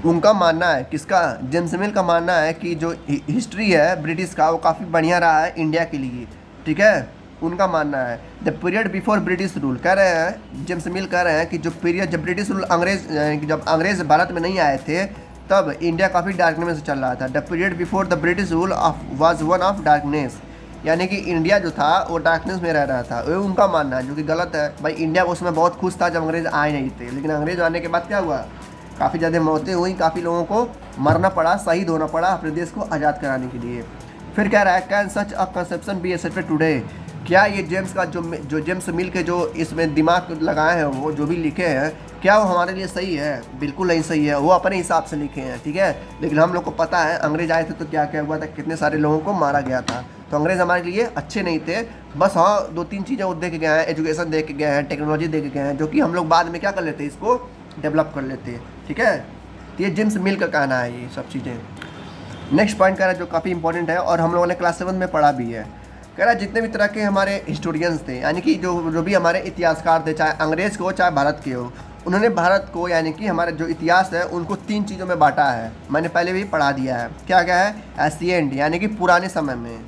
उनका मानना है, किसका, जेम्स मिल का मानना है कि जो हिस्ट्री है ब्रिटिश का वो काफ़ी बढ़िया रहा है इंडिया के लिए, ठीक है। उनका मानना है the period before British rule, कह रहे हैं जेम्स मिल कह रहे हैं कि जो पीरियड जब ब्रिटिश रूल जब अंग्रेज़ भारत में नहीं आए थे तब इंडिया काफ़ी डार्कनेस में से चल रहा था। The period before the British rule was one of darkness, यानी कि इंडिया जो था वो डार्कनेस में रह रहा था। वो उनका मानना है, जो कि गलत है। भाई इंडिया उसमें बहुत खुश था जब अंग्रेज़ आए नहीं थे, लेकिन अंग्रेज़ आने के बाद क्या हुआ, काफ़ी ज़्यादा मौतें हुई, काफ़ी लोगों को मरना पड़ा, शहीद होना पड़ा अपने देश को आज़ाद कराने के लिए। फिर कह रहा है can such a conception be accepted today, क्या ये जेम्स का जो जेम्स मिल के जो इसमें दिमाग लगाए हैं, वो जो भी लिखे हैं, क्या वो हमारे लिए सही है? बिल्कुल नहीं सही है। वो अपने हिसाब से लिखे हैं, ठीक है। लेकिन हम लोग को पता है अंग्रेज़ आए थे तो क्या क्या हुआ था, कितने सारे लोगों को मारा गया था। तो अंग्रेज़ हमारे लिए अच्छे नहीं थे। बस हाँ, 2-3 चीज़ें वो दे के गए हैं, एजुकेशन दे के गए हैं, टेक्नोलॉजी दे के गए हैं, जो कि हम लोग बाद में क्या कर लेते, इसको डेवलप कर लेते, ठीक है। तो ये जेम्स मिल का कहना है ये सब चीज़ें। नेक्स्ट पॉइंट कह रहा है जो काफ़ी इंपॉर्टेंट है और हम लोगों ने क्लास 7 में पढ़ा भी है। कह रहा है जितने भी तरह के हमारे हिस्टोरियंस थे, यानी कि जो भी हमारे इतिहासकार थे, चाहे अंग्रेज़ के हो चाहे भारत के हो, उन्होंने भारत को यानी कि हमारे जो इतिहास है उनको 3 चीज़ों में बांटा है। मैंने पहले भी पढ़ा दिया है। क्या क्या है, एशिएंट यानी कि पुराने समय में,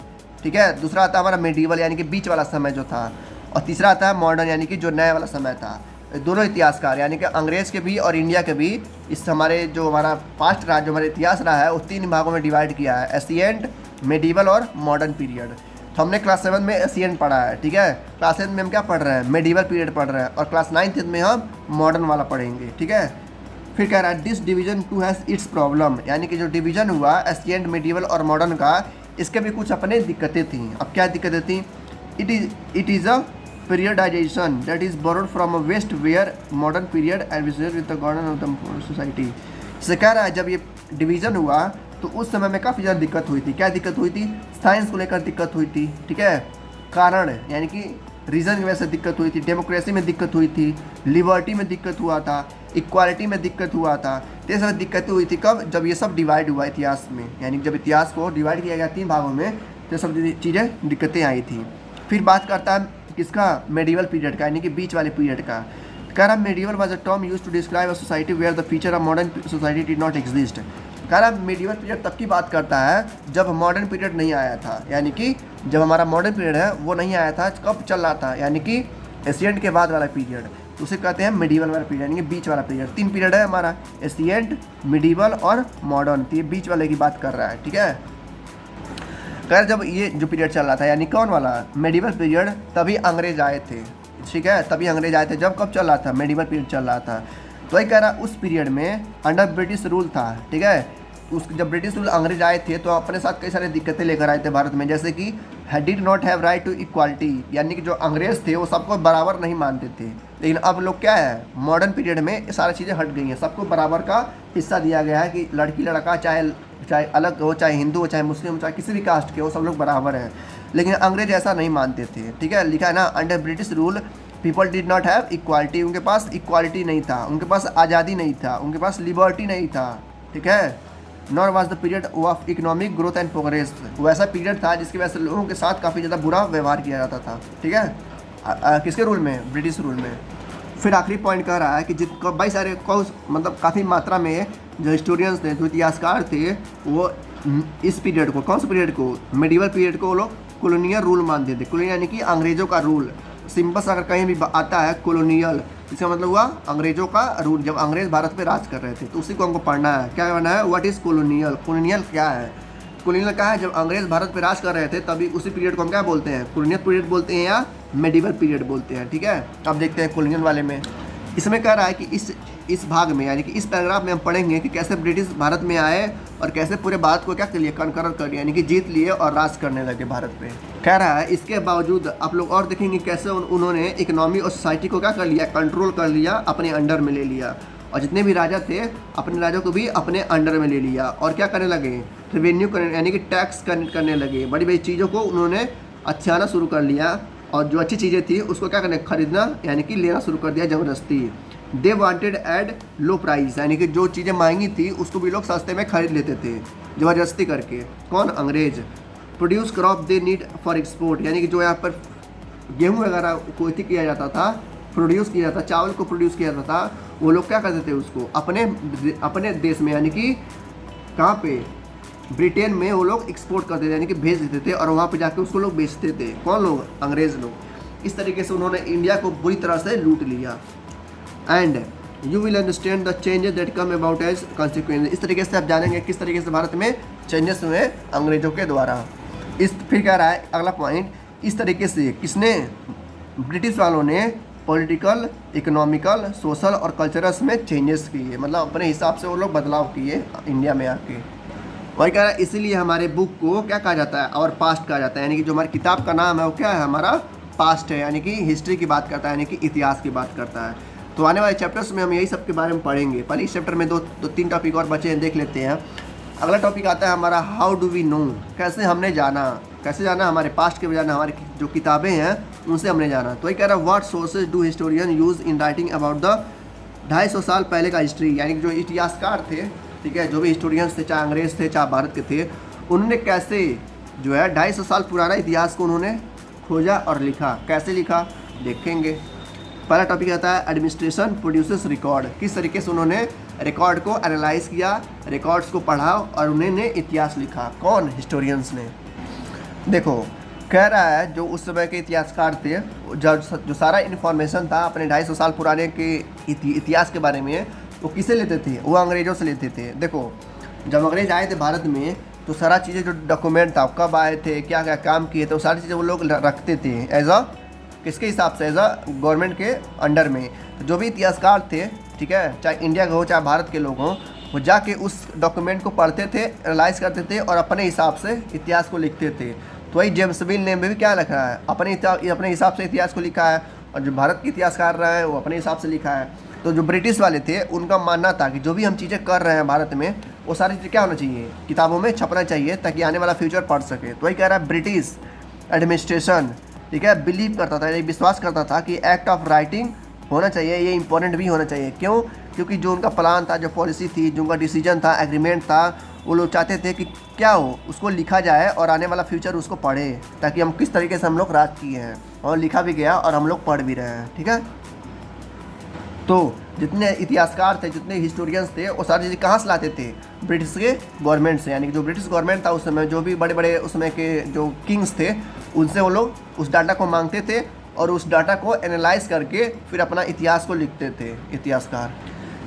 ठीक है। दूसरा आता है हमारा मेडिवल यानी कि बीच वाला समय जो था, और तीसरा आता है मॉडर्न यानी कि जो नया वाला समय था। दोनों इतिहासकार यानी कि अंग्रेज़ के भी और इंडिया के भी इस हमारे जो हमारा पास्ट रहा, जो हमारा इतिहास रहा है, वो 3 भागों में डिवाइड किया है, एशिएंट, मेडिवल और मॉडर्न पीरियड। तो हमने क्लास 7 में एशिएंट पढ़ा है, ठीक है। क्लास 8 में हम क्या पढ़ रहे हैं, मेडिवल पीरियड पढ़ रहे हैं, और क्लास 9th में हम मॉडर्न वाला पढ़ेंगे, ठीक है। फिर कह रहा है this division too has its problem, यानी कि जो डिवीजन हुआ एशिएंट, मेडिवल और मॉडर्न का, इसके भी कुछ अपने दिक्कतें थीं। अब क्या दिक्कतें थीं, it is a periodization that is borrowed from a west where modern period and visual with the garden of the society। से कह रहा है जब ये डिवीज़न हुआ तो उस समय में काफ़ी ज़्यादा दिक्कत हुई थी। क्या दिक्कत हुई थी, साइंस को लेकर दिक्कत हुई थी, ठीक है। कारण यानी कि रीज़न की वजह से दिक्कत हुई थी, डेमोक्रेसी में दिक्कत हुई थी, लिबर्टी में दिक्कत हुआ था, इक्वालिटी में दिक्कत हुआ था। तो ये सब दिक्कतें हुई थी कब, जब ये सब डिवाइड हुआ इतिहास में, यानी जब इतिहास को डिवाइड किया गया 3 भागों में, तो सब चीज़ें दिक्कतें आई थी। फिर बात करता है किसका, मेडिवल पीरियड का, यानी कि बीच वाले पीरियड का। कह रहा medieval was a term used to describe a society where the feature of modern society did not exist. कह रहा मेडिवल पीरियड तब की बात करता है जब मॉडर्न पीरियड नहीं आया था, यानी कि जब हमारा मॉडर्न पीरियड है वो नहीं आया था, कब चल रहा था, यानी कि एशिएंट के बाद वाला पीरियड, तो उसे कहते हैं मेडिवल वाला पीरियड, यानी कि बीच वाला पीरियड। 3 पीरियड है हमारा, एशिएंट, मेडिवल और मॉडर्न, तो ये बीच वाले की बात कर रहा है, ठीक है। कर जब ये जो पीरियड चल रहा था, यानी कौन वाला, मेडिवल पीरियड, तभी अंग्रेज आए थे, ठीक है। तभी अंग्रेज आए थे जब कब चल रहा था, मेडिवल पीरियड चल रहा था। तो वही कह रहा उस पीरियड में अंडर ब्रिटिश रूल था, ठीक है। उस जब ब्रिटिश रूल अंग्रेज आए थे तो अपने साथ कई सारे दिक्कतें लेकर आए थे भारत में, जैसे कि did not have right to equality, यानी कि जो अंग्रेज थे वो सबको बराबर नहीं मानते थे। लेकिन अब लोग क्या है, मॉडर्न पीरियड में ये सारी चीज़ें हट गई हैं, सबको बराबर का हिस्सा दिया गया है कि लड़की लड़का चाहे अलग हो, चाहे हिंदू हो, चाहे मुस्लिम हो, चाहे किसी भी कास्ट के हो, सब लोग बराबर हैं। लेकिन अंग्रेज ऐसा नहीं मानते थे। ठीक है, लिखा है ना, under British rule people did not have equality, उनके पास इक्वालिटी नहीं था, उनके पास आज़ादी नहीं था, उनके पास लिबर्टी नहीं था। ठीक है, nor was the period of economic growth and progress, वो ऐसा पीरियड था जिसकी वजह से लोगों के साथ काफ़ी ज़्यादा बुरा व्यवहार किया जाता था। ठीक है, किसके रूल में? ब्रिटिश रूल में। फिर आखिरी पॉइंट कह रहा है कि भाई सारे मतलब काफ़ी मात्रा में जो हिस्टोरियंस थे, जो इतिहासकार थे, वो इस पीरियड को, कौन से पीरियड को? मेडिवल पीरियड को वो लोग कॉलोनियल रूल मानते थे। कॉलोनियल यानी कि अंग्रेज़ों का रूल। सिंपल अगर कहीं भी आता है कॉलोनियल, इसका मतलब हुआ अंग्रेज़ों का रूल, जब अंग्रेज़ भारत पे राज कर रहे थे, तो उसी को हमको पढ़ना है। क्या पढ़ना है? What is colonial? कॉलोनियल क्या है? कॉलोनियल क्या है? जब अंग्रेज़ भारत पे राज कर रहे थे तभी उसी पीरियड को हम क्या बोलते हैं? कॉलोनियल पीरियड बोलते हैं या मेडिवल पीरियड बोलते हैं। ठीक है, अब देखते हैं कॉलोनियल वाले में। इसमें कह रहा है कि इस भाग में, यानी कि इस पैराग्राफ में हम पढ़ेंगे कि कैसे ब्रिटिश भारत में आए और कैसे पूरे भारत को क्या कर लिया? कनकर कर लिया, यानी कि जीत लिए और राज करने लगे भारत पे। कह रहा है इसके बावजूद आप लोग और देखेंगे कैसे उन्होंने इकोनॉमी और सोसाइटी को क्या कर लिया? कंट्रोल कर लिया, अपने अंडर में ले लिया। और जितने भी राजा थे, अपने राजा को भी अपने अंडर में ले लिया। और क्या करने लगे? रेवेन्यू करने, यानी कि टैक्स करने लगे। बड़ी बड़ी चीज़ों को उन्होंने अच्छाना शुरू कर लिया, और जो अच्छी चीज़ें थी उसको क्या करने? खरीदना, यानी कि लेना शुरू कर दिया ज़बरदस्ती। They wanted at low price, यानी कि जो चीज़ें महंगी थी उसको भी लोग सस्ते में खरीद लेते थे ज़बरदस्ती करके। कौन? अंग्रेज। Produce crop they need for export, यानी कि जो यहाँ पर गेहूँ वगैरह को किया जाता था, प्रोड्यूस किया जाता, चावल को प्रोड्यूस किया जाता था, वो लोग क्या करते थे? उसको अपने देश में, यानी कि कहाँ पे? ब्रिटेन में वो लोग एक्सपोर्ट करते थे, यानी कि भेज देते थे, और वहाँ पे जाके उसको लोग बेचते थे। कौन लोग? अंग्रेज़ लोग। इस तरीके से उन्होंने इंडिया को बुरी तरह से लूट लिया। And you will understand the changes that come about as consequence, इस तरीके से आप जानेंगे किस तरीके से भारत में चेंजेस हुए अंग्रेज़ों के द्वारा। फिर कह रहा है अगला पॉइंट, इस तरीके से किसने? ब्रिटिश वालों ने पॉलिटिकल, इकोनॉमिकल, सोशल और कल्चरल्स में चेंजेस किए, मतलब अपने हिसाब से वो लोग बदलाव किए इंडिया में आके। वही कह रहा है इसीलिए हमारे बुक को क्या कहा जाता है? और पास्ट कहा जाता है, यानी कि जो हमारी किताब का नाम है वो क्या है? हमारा पास्ट है, यानी कि हिस्ट्री की बात करता है, यानी कि इतिहास की बात करता है। तो आने वाले चैप्टर्स में हम यही सब के बारे में पढ़ेंगे। पहले इस चैप्टर में दो तीन टॉपिक और बचे हैं, देख लेते हैं। अगला टॉपिक आता है हमारा हाउ डू वी नो, कैसे हमने जाना? कैसे जाना? हमारे पास्ट के जाना, हमारी जो किताबें हैं उनसे हमने जाना। तो ये कह रहा है what sources do historian use in writing about the 250 साल पहले का हिस्ट्री, यानी कि जो इतिहासकार थे, ठीक है, जो भी हिस्टोरियंस थे, चाहे अंग्रेज़ थे चाहे भारत के थे, उन्होंने कैसे जो है 250 साल पुराना इतिहास को उन्होंने खोजा और लिखा। कैसे लिखा देखेंगे। पहला टॉपिक आता है एडमिनिस्ट्रेशन प्रोड्यूसेस रिकॉर्ड, किस तरीके से उन्होंने रिकॉर्ड को एनालाइज किया, रिकॉर्ड्स को पढ़ा और उन्होंने इतिहास लिखा। कौन? हिस्टोरियंस ने। देखो कह रहा है जो उस समय के इतिहासकार थे, जो सारा इन्फॉर्मेशन था अपने 250 साल पुराने के इतिहास के बारे में, वो किसे लेते थे? वो अंग्रेज़ों से लेते थे। देखो जब अंग्रेज़ आए थे भारत में तो सारा चीज़ें, जो डॉक्यूमेंट था, कब आए थे, क्या क्या काम किए थे, वो सारी चीज़ें वो लोग रखते थे एज अ किसके हिसाब से? एज अ गवर्नमेंट के अंडर में। तो जो भी इतिहासकार थे, ठीक है, चाहे इंडिया के हो चाहे भारत के लोग हों, वो जाके उस डॉक्यूमेंट को पढ़ते थे, एनालाइज करते थे और अपने हिसाब से इतिहास को लिखते थे। तो वही जेम्स मिल ने भी क्या लिखा है? अपने हिसाब से इतिहास को लिखा है, और जो भारत के इतिहासकार रहे हैं वो अपने हिसाब से लिखा है। तो जो ब्रिटिश वाले थे उनका मानना था कि जो भी हम चीज़ें कर रहे हैं भारत में, वो सारी चीज़ें क्या होना चाहिए? किताबों में छपना चाहिए, ताकि आने वाला फ्यूचर पढ़ सके। तो वही कह रहा है ब्रिटिश एडमिनिस्ट्रेशन, ठीक है, बिलीव करता था, यानी विश्वास करता था कि एक्ट ऑफ राइटिंग होना चाहिए, ये इंपॉर्टेंट भी होना चाहिए। क्यों? क्योंकि जो उनका प्लान था, जो पॉलिसी थी, जो उनका डिसीजन था, एग्रीमेंट था, वो लोग चाहते थे कि क्या हो, उसको लिखा जाए और आने वाला फ्यूचर उसको पढ़े, ताकि हम किस तरीके से हम लोग राज किए हैं। और लिखा भी गया और हम लोग पढ़ भी रहे हैं। ठीक है, तो जितने इतिहासकार थे, जितने हिस्टोरियंस थे, वो सारी चीज़ें कहाँ से लाते थे? ब्रिटिश के गवर्नमेंट से। यानी कि जो ब्रिटिश गवर्नमेंट था उस समय, जो भी बड़े बड़े उस समय के जो किंग्स थे, उनसे वो लोग उस डाटा को मांगते थे और उस डाटा को एनालाइज करके फिर अपना इतिहास को लिखते थे इतिहासकार।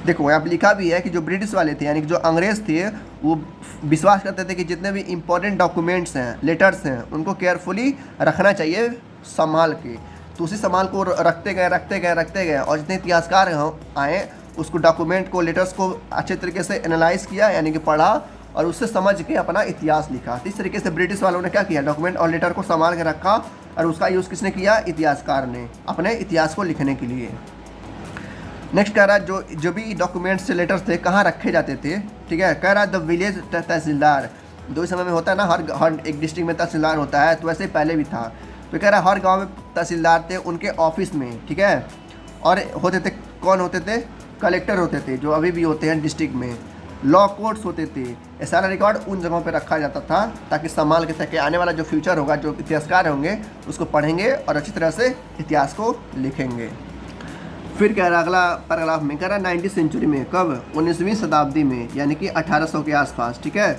देखो यहाँ पर लिखा भी है कि जो ब्रिटिश वाले थे, यानी कि जो अंग्रेज़ थे, वो विश्वास करते थे कि जितने भी इंपॉर्टेंट डॉक्यूमेंट्स हैं, लेटर्स हैं, उनको केयरफुली रखना चाहिए संभाल के। तो उसी संभाल को रखते गए और जितने इतिहासकार आए, उसको डॉक्यूमेंट को, लेटर्स को अच्छे तरीके से एनालाइज किया, यानी कि पढ़ा और उससे समझ के अपना इतिहास लिखा। तो इस तरीके से ब्रिटिश वालों ने क्या किया? डॉक्यूमेंट और लेटर को संभाल के रखा, और उसका यूज़ किसने किया? इतिहासकार ने, अपने इतिहास को लिखने के लिए। नेक्स्ट कह रहा है जो भी डॉक्यूमेंट्स, लेटर्स थे, कहाँ रखे जाते थे? ठीक है, कह रहा है द विलेज तहसीलदार, जो इस समय में होता है ना, हर हर एक डिस्ट्रिक्ट में तहसीलदार होता है, तो वैसे ही पहले भी था। तो कह रहा है हर गांव में तहसीलदार थे, उनके ऑफिस में, ठीक है। और होते थे, कौन होते थे? कलेक्टर होते थे, जो अभी भी होते हैं डिस्ट्रिक्ट में। लॉ कोर्ट्स होते थे। ये सारा रिकॉर्ड उन जगहों पे रखा जाता था ताकि संभाल के सके, आने वाला जो फ्यूचर होगा, जो इतिहासकार होंगे उसको पढ़ेंगे और अच्छी तरह से इतिहास को लिखेंगे। फिर कह रहा अगला पैराग्राफ में, कह रहा 19वीं सेंचुरी में, कब? 19वीं शताब्दी में, यानी कि 1800 के आसपास, ठीक है,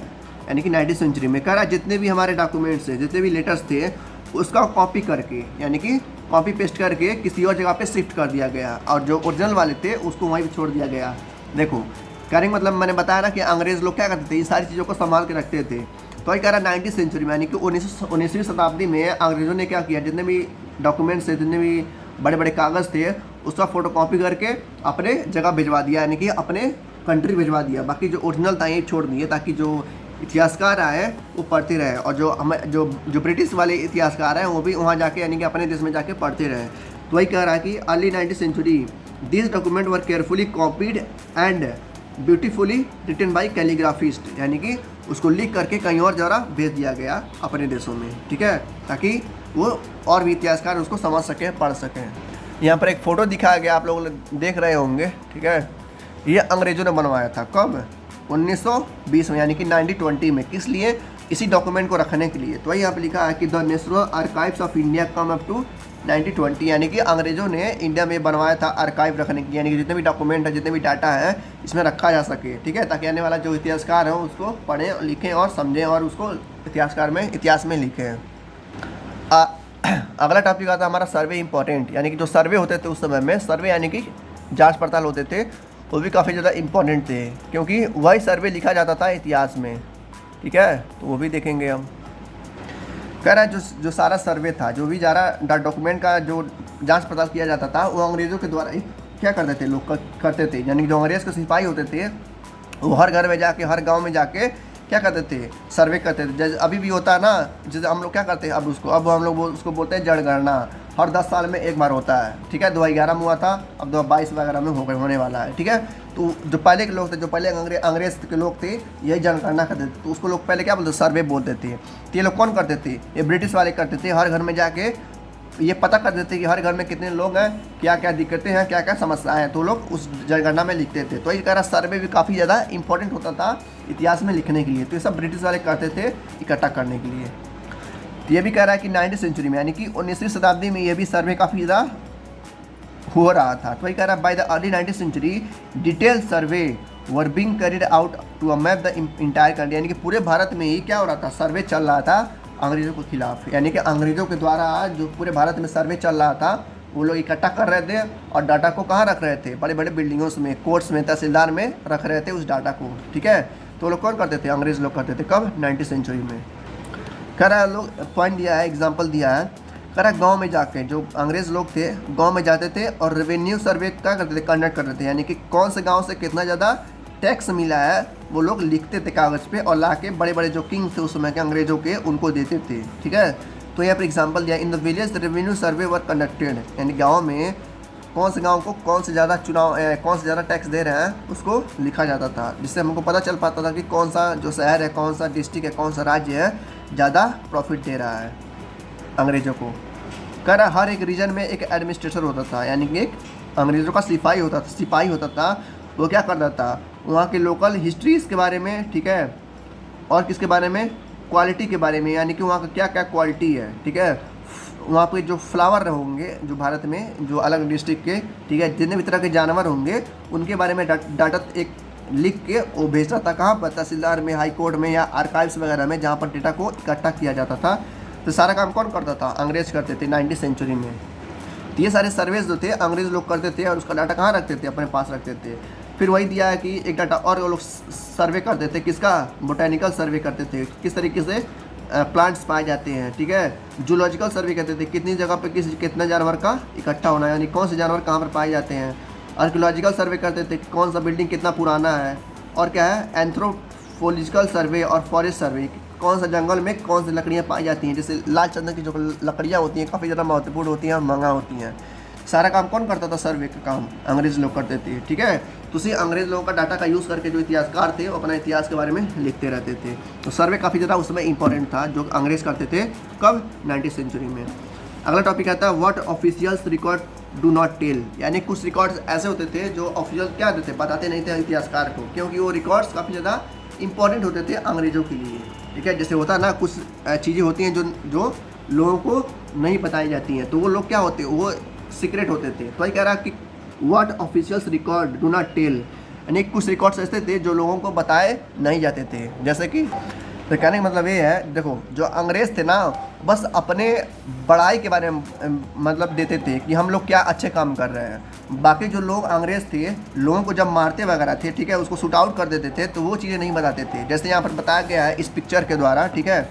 यानी कि 19वीं सेंचुरी में। कह रहा जितने भी हमारे डॉक्यूमेंट्स थे, जितने भी लेटर्स थे, उसका कॉपी करके, यानी कि कॉपी पेस्ट करके किसी और जगह पे शिफ्ट कर दिया गया, और जो ओरिजिनल वाले थे उसको वहीं पे छोड़ दिया गया। देखो कहने का मतलब, मैंने बताया ना कि अंग्रेज़ लोग क्या करते थे, इन सारी चीज़ों को संभाल के रखते थे। तो वही कह रहा 19वीं सेंचुरी में, यानी कि 19वीं शताब्दी में अंग्रेज़ों ने क्या किया, जितने भी डॉक्यूमेंट्स थे, जितने भी बड़े बड़े कागज़ थे, उसका फ़ोटो कॉपी करके अपने जगह भिजवा दिया, यानी कि अपने कंट्री भिजवा दिया। बाकी जो ओरिजिनल था ये छोड़ दिए, ताकि जो इतिहासकार आए वो पढ़ते रहे, और जो हमें जो ब्रिटिश वाले इतिहासकार हैं वो भी वहाँ जाके, यानी कि अपने देश में जाके पढ़ते रहे। तो वही कह रहा है कि early 19th century this document were carefully copied and beautifully written by calligraphist, यानी कि उसको लिख करके कहीं और जरा भेज दिया गया अपने देशों में, ठीक है, ताकि वो और भी इतिहासकार उसको समझ सकें, पढ़ सकें। यहाँ पर एक फ़ोटो दिखाया गया, आप लोग देख रहे होंगे, ठीक है। ये अंग्रेज़ों ने बनवाया था, कब? 1920 में, यानी कि 1920 में। किस लिए? इसी डॉक्यूमेंट को रखने के लिए। तो वही यहाँ पर लिखा है कि the national archives of India come up to 1920, यानी कि अंग्रेज़ों ने इंडिया में बनवाया था आर्काइव रखने की, यानी कि जितने भी डॉक्यूमेंट है, जितने भी डाटा है, इसमें रखा जा सके, ठीक है, ताकि आने वाला जो इतिहासकार है उसको पढ़ें, लिखें और समझें, और उसको इतिहास में लिखें। अगला टॉपिक आता है हमारा सर्वे इंपॉर्टेंट, यानी कि जो सर्वे होते थे उस समय में, सर्वे यानी कि जांच पड़ताल होते थे, वो भी काफ़ी ज़्यादा इम्पोर्टेंट थे, क्योंकि वही सर्वे लिखा जाता था इतिहास में, ठीक है। तो वो भी देखेंगे हम। कह रहा है जो सारा सर्वे था, जो भी सारा डॉक्यूमेंट का जो जांच पड़ताल किया जाता था, वो अंग्रेज़ों के द्वारा क्या करते थे, लोग करते थे, यानी कि जो अंग्रेज़ के सिपाही होते थे वो हर घर में जाके, हर गांव में जाके क्या करते थे, सर्वे करते थे। जैसे अभी भी होता है ना, जैसे हम लोग क्या करते हैं, अब हम लोग उसको बोलते हैं जनगणना, हर 10 साल में एक बार होता है, ठीक है। 2011 में हुआ था, अब 2022 वगैरह में होने वाला है, ठीक है। तो जो पहले के लोग थे, जो पहले अंग्रेज़ के लोग थे, यही जनगणना करते थे, तो उसको लोग पहले क्या बोलते, सर्वे बोलते थे। तो ये लोग कौन करते थे? ये ब्रिटिश वाले करते थे। हर घर में जाके ये पता कर देते कि हर घर में कितने लोग हैं, क्या क्या दिक्कतें हैं, क्या क्या समस्याएं हैं, तो लोग उस जनगणना में लिखते थे। तो इस कारण सर्वे भी काफ़ी ज़्यादा इंपॉर्टेंट होता था इतिहास में लिखने के लिए। तो ये सब ब्रिटिश वाले करते थे इकट्ठा करने के लिए। तो ये भी कह रहा है कि 19वीं सेंचुरी में, यानी कि 19वीं शताब्दी में, ये भी सर्वे काफ़ी ज़्यादा हो रहा था। तो वही कह रहा है by the early 19th century detail survey were being carried out to a map the entire country, यानी कि पूरे भारत में ही क्या हो रहा था, सर्वे चल रहा था अंग्रेज़ों के खिलाफ, यानी कि अंग्रेज़ों के द्वारा जो पूरे भारत में सर्वे चल रहा था, वो लोग इकट्ठा कर रहे थे और डाटा को कहाँ रख रहे थे, बड़े बड़े बिल्डिंगों में, कोर्ट्स में, तहसीलदार में रख रहे थे उस डाटा को, ठीक है। तो लोग कौन करते थे? अंग्रेज़ लोग करते थे। कब? 19th सेंचुरी में। कह रहा है लोग पॉइंट दिया है, एग्जाम्पल दिया है, कह रहा है गाँव में जाके जो अंग्रेज़ लोग थे, गाँव में जाते थे और रेवेन्यू सर्वे क्या करते थे, कंडक्ट करते थे, यानी कि कौन से गाँव से कितना ज़्यादा टैक्स मिला है वो लोग लिखते थे कागज़ पे, और ला के बड़े बड़े जो किंग थे उस समय के अंग्रेज़ों के, उनको देते थे, ठीक है। तो यहाँ पर एग्जांपल दिया, in the village revenue survey were conducted, यानी गांव में कौन से गांव को कौन से ज़्यादा कौन से ज़्यादा टैक्स दे रहे हैं उसको लिखा जाता था, जिससे हमको पता चल पाता था कि कौन सा जो शहर है, कौन सा डिस्ट्रिक्ट है, कौन सा राज्य है ज़्यादा प्रॉफिट दे रहा है अंग्रेज़ों को। कह रहा हर एक रीजन में एक एडमिनिस्ट्रेटर होता था, यानी कि एक अंग्रेज़ों का सिपाही होता था। वो क्या करता था, वहाँ के लोकल हिस्ट्रीज़ के बारे में, ठीक है, और किसके बारे में, क्वालिटी के बारे में, यानी कि वहाँ का क्या क्या क्वालिटी है, ठीक है। वहाँ पे जो फ्लावर होंगे जो भारत में, जो अलग डिस्ट्रिक्ट के, ठीक है, जितने भी तरह के जानवर होंगे उनके बारे में डाटा एक लिख के वो भेजता था, कहाँ पर, तहसीलदार में, हाई कोर्ट में, या आर्काइव्स वगैरह में, जहाँ पर डेटा को इकट्ठा किया जाता था। तो सारा काम कौन करता था? अंग्रेज़ करते थे 19th सेंचुरी में। तो ये सारे सर्वेज जो थे अंग्रेज़ लोग करते थे, और उसका डाटा कहाँ रखते थे? अपने पास रखते थे। फिर वही दिया है कि एक डाटा और वो लोग सर्वे करते थे, किसका? बोटेनिकल सर्वे करते थे, किस तरीके से प्लांट्स पाए जाते हैं, ठीक है। जूलॉजिकल सर्वे करते थे, कितनी जगह पे कितना जानवर का इकट्ठा होना है, यानी कौन से जानवर कहाँ पर पाए जाते हैं। आर्कियोलॉजिकल सर्वे करते थे, कौन सा बिल्डिंग कितना पुराना है। और क्या है? एंथ्रोपोलॉजिकल सर्वे और फॉरेस्ट सर्वे, कौन सा जंगल में कौन सी लकड़ियाँ पाई जाती हैं। जैसे लाल चंदन की जो लकड़ियाँ होती हैं काफ़ी ज़्यादा महत्वपूर्ण होती हैं और महंगा होती हैं। सारा काम कौन करता था? सर्वे का काम अंग्रेज लोग करते थे, ठीक है। तो उसी अंग्रेज लोगों का डाटा का यूज़ करके जो इतिहासकार थे वो अपना इतिहास के बारे में लिखते रहते थे। तो सर्वे काफ़ी ज़्यादा उस समय इंपॉर्टेंट था, जो अंग्रेज करते थे कब? 19वीं सेंचुरी में। अगला टॉपिक आता है what officials record do not tell, यानी कुछ रिकॉर्ड्स ऐसे होते थे जो ऑफिशियल क्या देते, बताते नहीं थे इतिहासकार को, क्योंकि वो रिकॉर्ड्स काफ़ी ज़्यादा इंपॉर्टेंट होते थे अंग्रेज़ों के लिए, ठीक है। जैसे होता है ना, कुछ चीज़ें होती हैं जो लोगों को नहीं बताई जाती हैं, तो वो लोग क्या होते हैं, वो सीक्रेट होते थे। तो वही कह रहा कि what officials record do not tell, यानी कुछ रिकॉर्ड्स ऐसे थे जो लोगों को बताए नहीं जाते थे। जैसे कि तो कहने का मतलब ये है, देखो जो अंग्रेज़ थे ना, बस अपने बड़ाई के बारे में मतलब देते थे कि हम लोग क्या अच्छे काम कर रहे हैं। बाकी जो लोग अंग्रेज़ थे, लोगों को जब मारते वगैरह थे, ठीक है, उसको शूट आउट कर देते थे, तो वो चीज़ें नहीं बताते थे। जैसे यहाँ पर बताया गया है इस पिक्चर के द्वारा, ठीक है,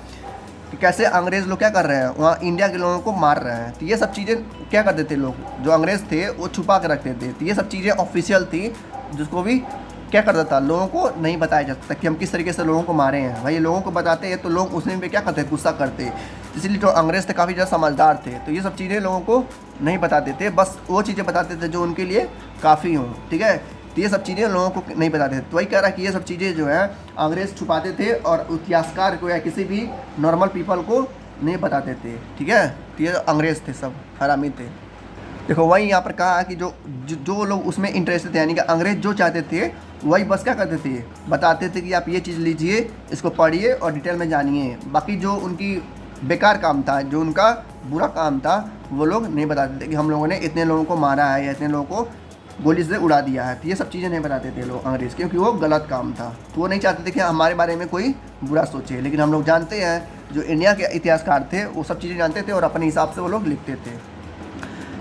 कि कैसे अंग्रेज़ लोग क्या कर रहे हैं, वहाँ इंडिया के लोगों को मार रहे हैं। तो ये सब चीज़ें क्या करते थे लोग, जो अंग्रेज़ थे वो छुपा के रखते थे। तो ये सब चीज़ें ऑफिशियल थी, जिसको भी क्या करता था, लोगों को नहीं बताया जाता था कि हम किस तरीके से लोगों को मारे हैं। भाई लोगों को बताते हैं तो लोग उसमें भी क्या करते, गुस्सा करते। इसलिए जो अंग्रेज़ थे काफ़ी ज़्यादा समझदार थे, तो ये सब चीज़ें लोगों को नहीं बताते थे, बस वो चीज़ें बताते थे जो उनके लिए काफ़ी हों, ठीक है। तो ये सब चीज़ें लोगों को नहीं बताते थे। तो वही कह रहा है कि ये सब चीज़ें जो है अंग्रेज़ छुपाते थे और इतिहासकार को या किसी भी नॉर्मल पीपल को नहीं बताते थे, ठीक है। तो ये अंग्रेज़ थे, सब हरामी थे। देखो वही यहाँ पर कहा कि जो लोग उसमें इंटरेस्टेड थे, यानी कि अंग्रेज़ जो चाहते थे वही बस क्या करते थे, बताते थे कि आप ये चीज़ लीजिए, इसको पढ़िए और डिटेल में जानिए। बाकी जो उनकी बेकार काम था, जो उनका बुरा काम था, वो लोग नहीं बताते थे कि हम लोगों ने इतने लोगों को मारा है या इतने लोगों को गोली से उड़ा दिया है। तो ये सब चीज़ें नहीं बताते थे लोग अंग्रेज़, क्योंकि वो गलत काम था। तो वो नहीं चाहते थे कि हमारे बारे में कोई बुरा सोचे। लेकिन हम लोग जानते हैं जो इंडिया के इतिहासकार थे वो सब चीज़ें जानते थे और अपने हिसाब से वो लोग लिखते थे।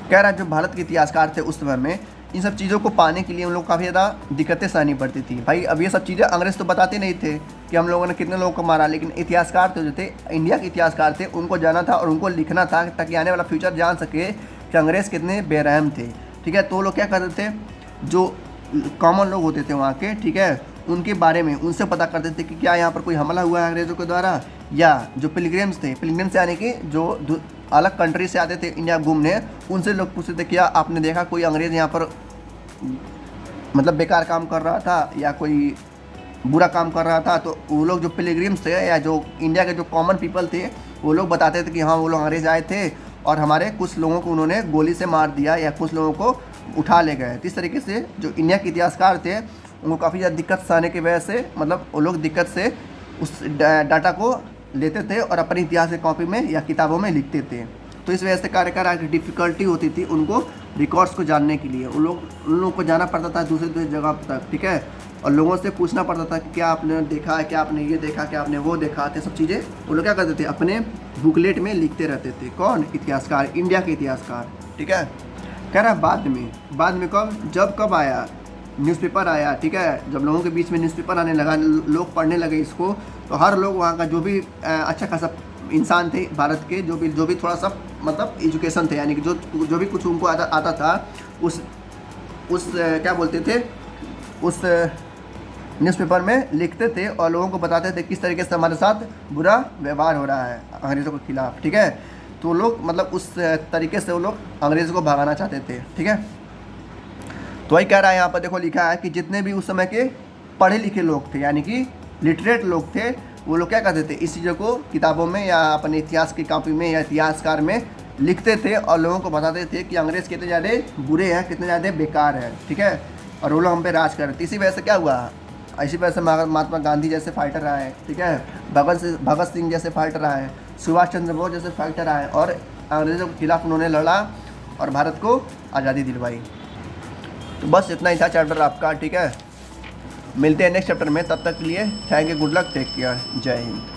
कह रहा है जो भारत के इतिहासकार थे उस समय में, इन सब चीज़ों को पाने के लिए उन लोग काफ़ी ज़्यादा दिक्कतें सहनी पड़ती थी। भाई अब ये सब चीज़ें अंग्रेज़ तो बताते नहीं थे कि हम लोगों ने कितने लोगों को मारा, लेकिन इतिहासकार तो जो थे, इंडिया के इतिहासकार थे, उनको जाना था और उनको लिखना था ताकि आने वाला फ्यूचर जान सके कि अंग्रेज़ कितने बेरहम थे, ठीक है। तो वो लोग क्या करते थे, जो कॉमन लोग होते थे वहाँ के, ठीक है, उनके बारे में उनसे पता करते थे कि क्या यहाँ पर कोई हमला हुआ है अंग्रेज़ों के द्वारा, या जो पिलग्रिम्स थे, पिलग्रिम्स यानी कि जो अलग कंट्री से आते थे इंडिया घूमने, उनसे लोग पूछते थे क्या आपने देखा कोई अंग्रेज़ यहाँ पर मतलब बेकार काम कर रहा था या कोई बुरा काम कर रहा था। तो वो लोग जो पिलग्रिम्स थे या जो इंडिया के जो कॉमन पीपल थे, वो लोग बताते थे कि हाँ वो लोग अंग्रेज़ आए थे और हमारे कुछ लोगों को उन्होंने गोली से मार दिया या कुछ लोगों को उठा ले गए। तो इस तरीके से जो इंडिया के इतिहासकार थे उनको काफ़ी ज़्यादा दिक्कत सहने की वजह से, मतलब वो लोग दिक्कत से उस डाटा को लेते थे और अपनी इतिहास की कॉपी में या किताबों में लिखते थे। तो इस वजह से कार्यकार की डिफ़िकल्टी होती थी उनको रिकॉर्ड्स को जानने के लिए। उन लोगों को जाना पड़ता था दूसरी जगह तक, ठीक है, और लोगों से पूछना पड़ता था कि क्या आपने देखा है, क्या आपने ये देखा, क्या आपने वो देखा थे। सब चीज़ें वो लोग क्या करते थे, अपने बुकलेट में लिखते रहते थे। कौन? इतिहासकार, इंडिया के इतिहासकार, ठीक है। कह रहा है बाद में कब आया, न्यूज़पेपर आया, ठीक है। जब लोगों के बीच में न्यूज़पेपर आने लगा, लोग पढ़ने लगे इसको, तो हर लोग वहाँ का जो भी अच्छा खासा इंसान थे भारत के, जो भी थोड़ा सा मतलब एजुकेशन थे, यानी कि जो भी कुछ उनको आता था, उस क्या बोलते थे, उस न्यूज़पेपर में लिखते थे और लोगों को बताते थे किस तरीके से हमारे साथ बुरा व्यवहार हो रहा है अंग्रेज़ों के खिलाफ़, ठीक है। तो लोग मतलब उस तरीके से वो लोग अंग्रेज़ों को भगाना चाहते थे, ठीक है। तो वही कह रहा है यहाँ पर, देखो लिखा है कि जितने भी उस समय के पढ़े लिखे लोग थे, यानी कि लिटरेट लोग थे, वो लोग क्या करते थे, इस चीज़ों को किताबों में या अपने इतिहास की कॉपी में या इतिहासकार में लिखते थे और लोगों को बताते थे कि अंग्रेज़ कितने ज़्यादा बुरे हैं, कितने ज़्यादा बेकार हैं, ठीक है, और वो लोग हम पे राज कर रहे थे। इसी वजह से क्या हुआ, इसी वजह से महात्मा गांधी जैसे फाइटर आए, ठीक है, भगत सिंह जैसे फाइटर आए, सुभाष चंद्र बोस जैसे फाइटर आए और अंग्रेज़ों के खिलाफ़ उन्होंने लड़ा और भारत को आज़ादी दिलवाई। तो बस इतना ही था चैप्टर आपका, ठीक है। मिलते हैं नेक्स्ट चैप्टर में, तब तक के लिए thank you, good luck, take care, जय हिंद।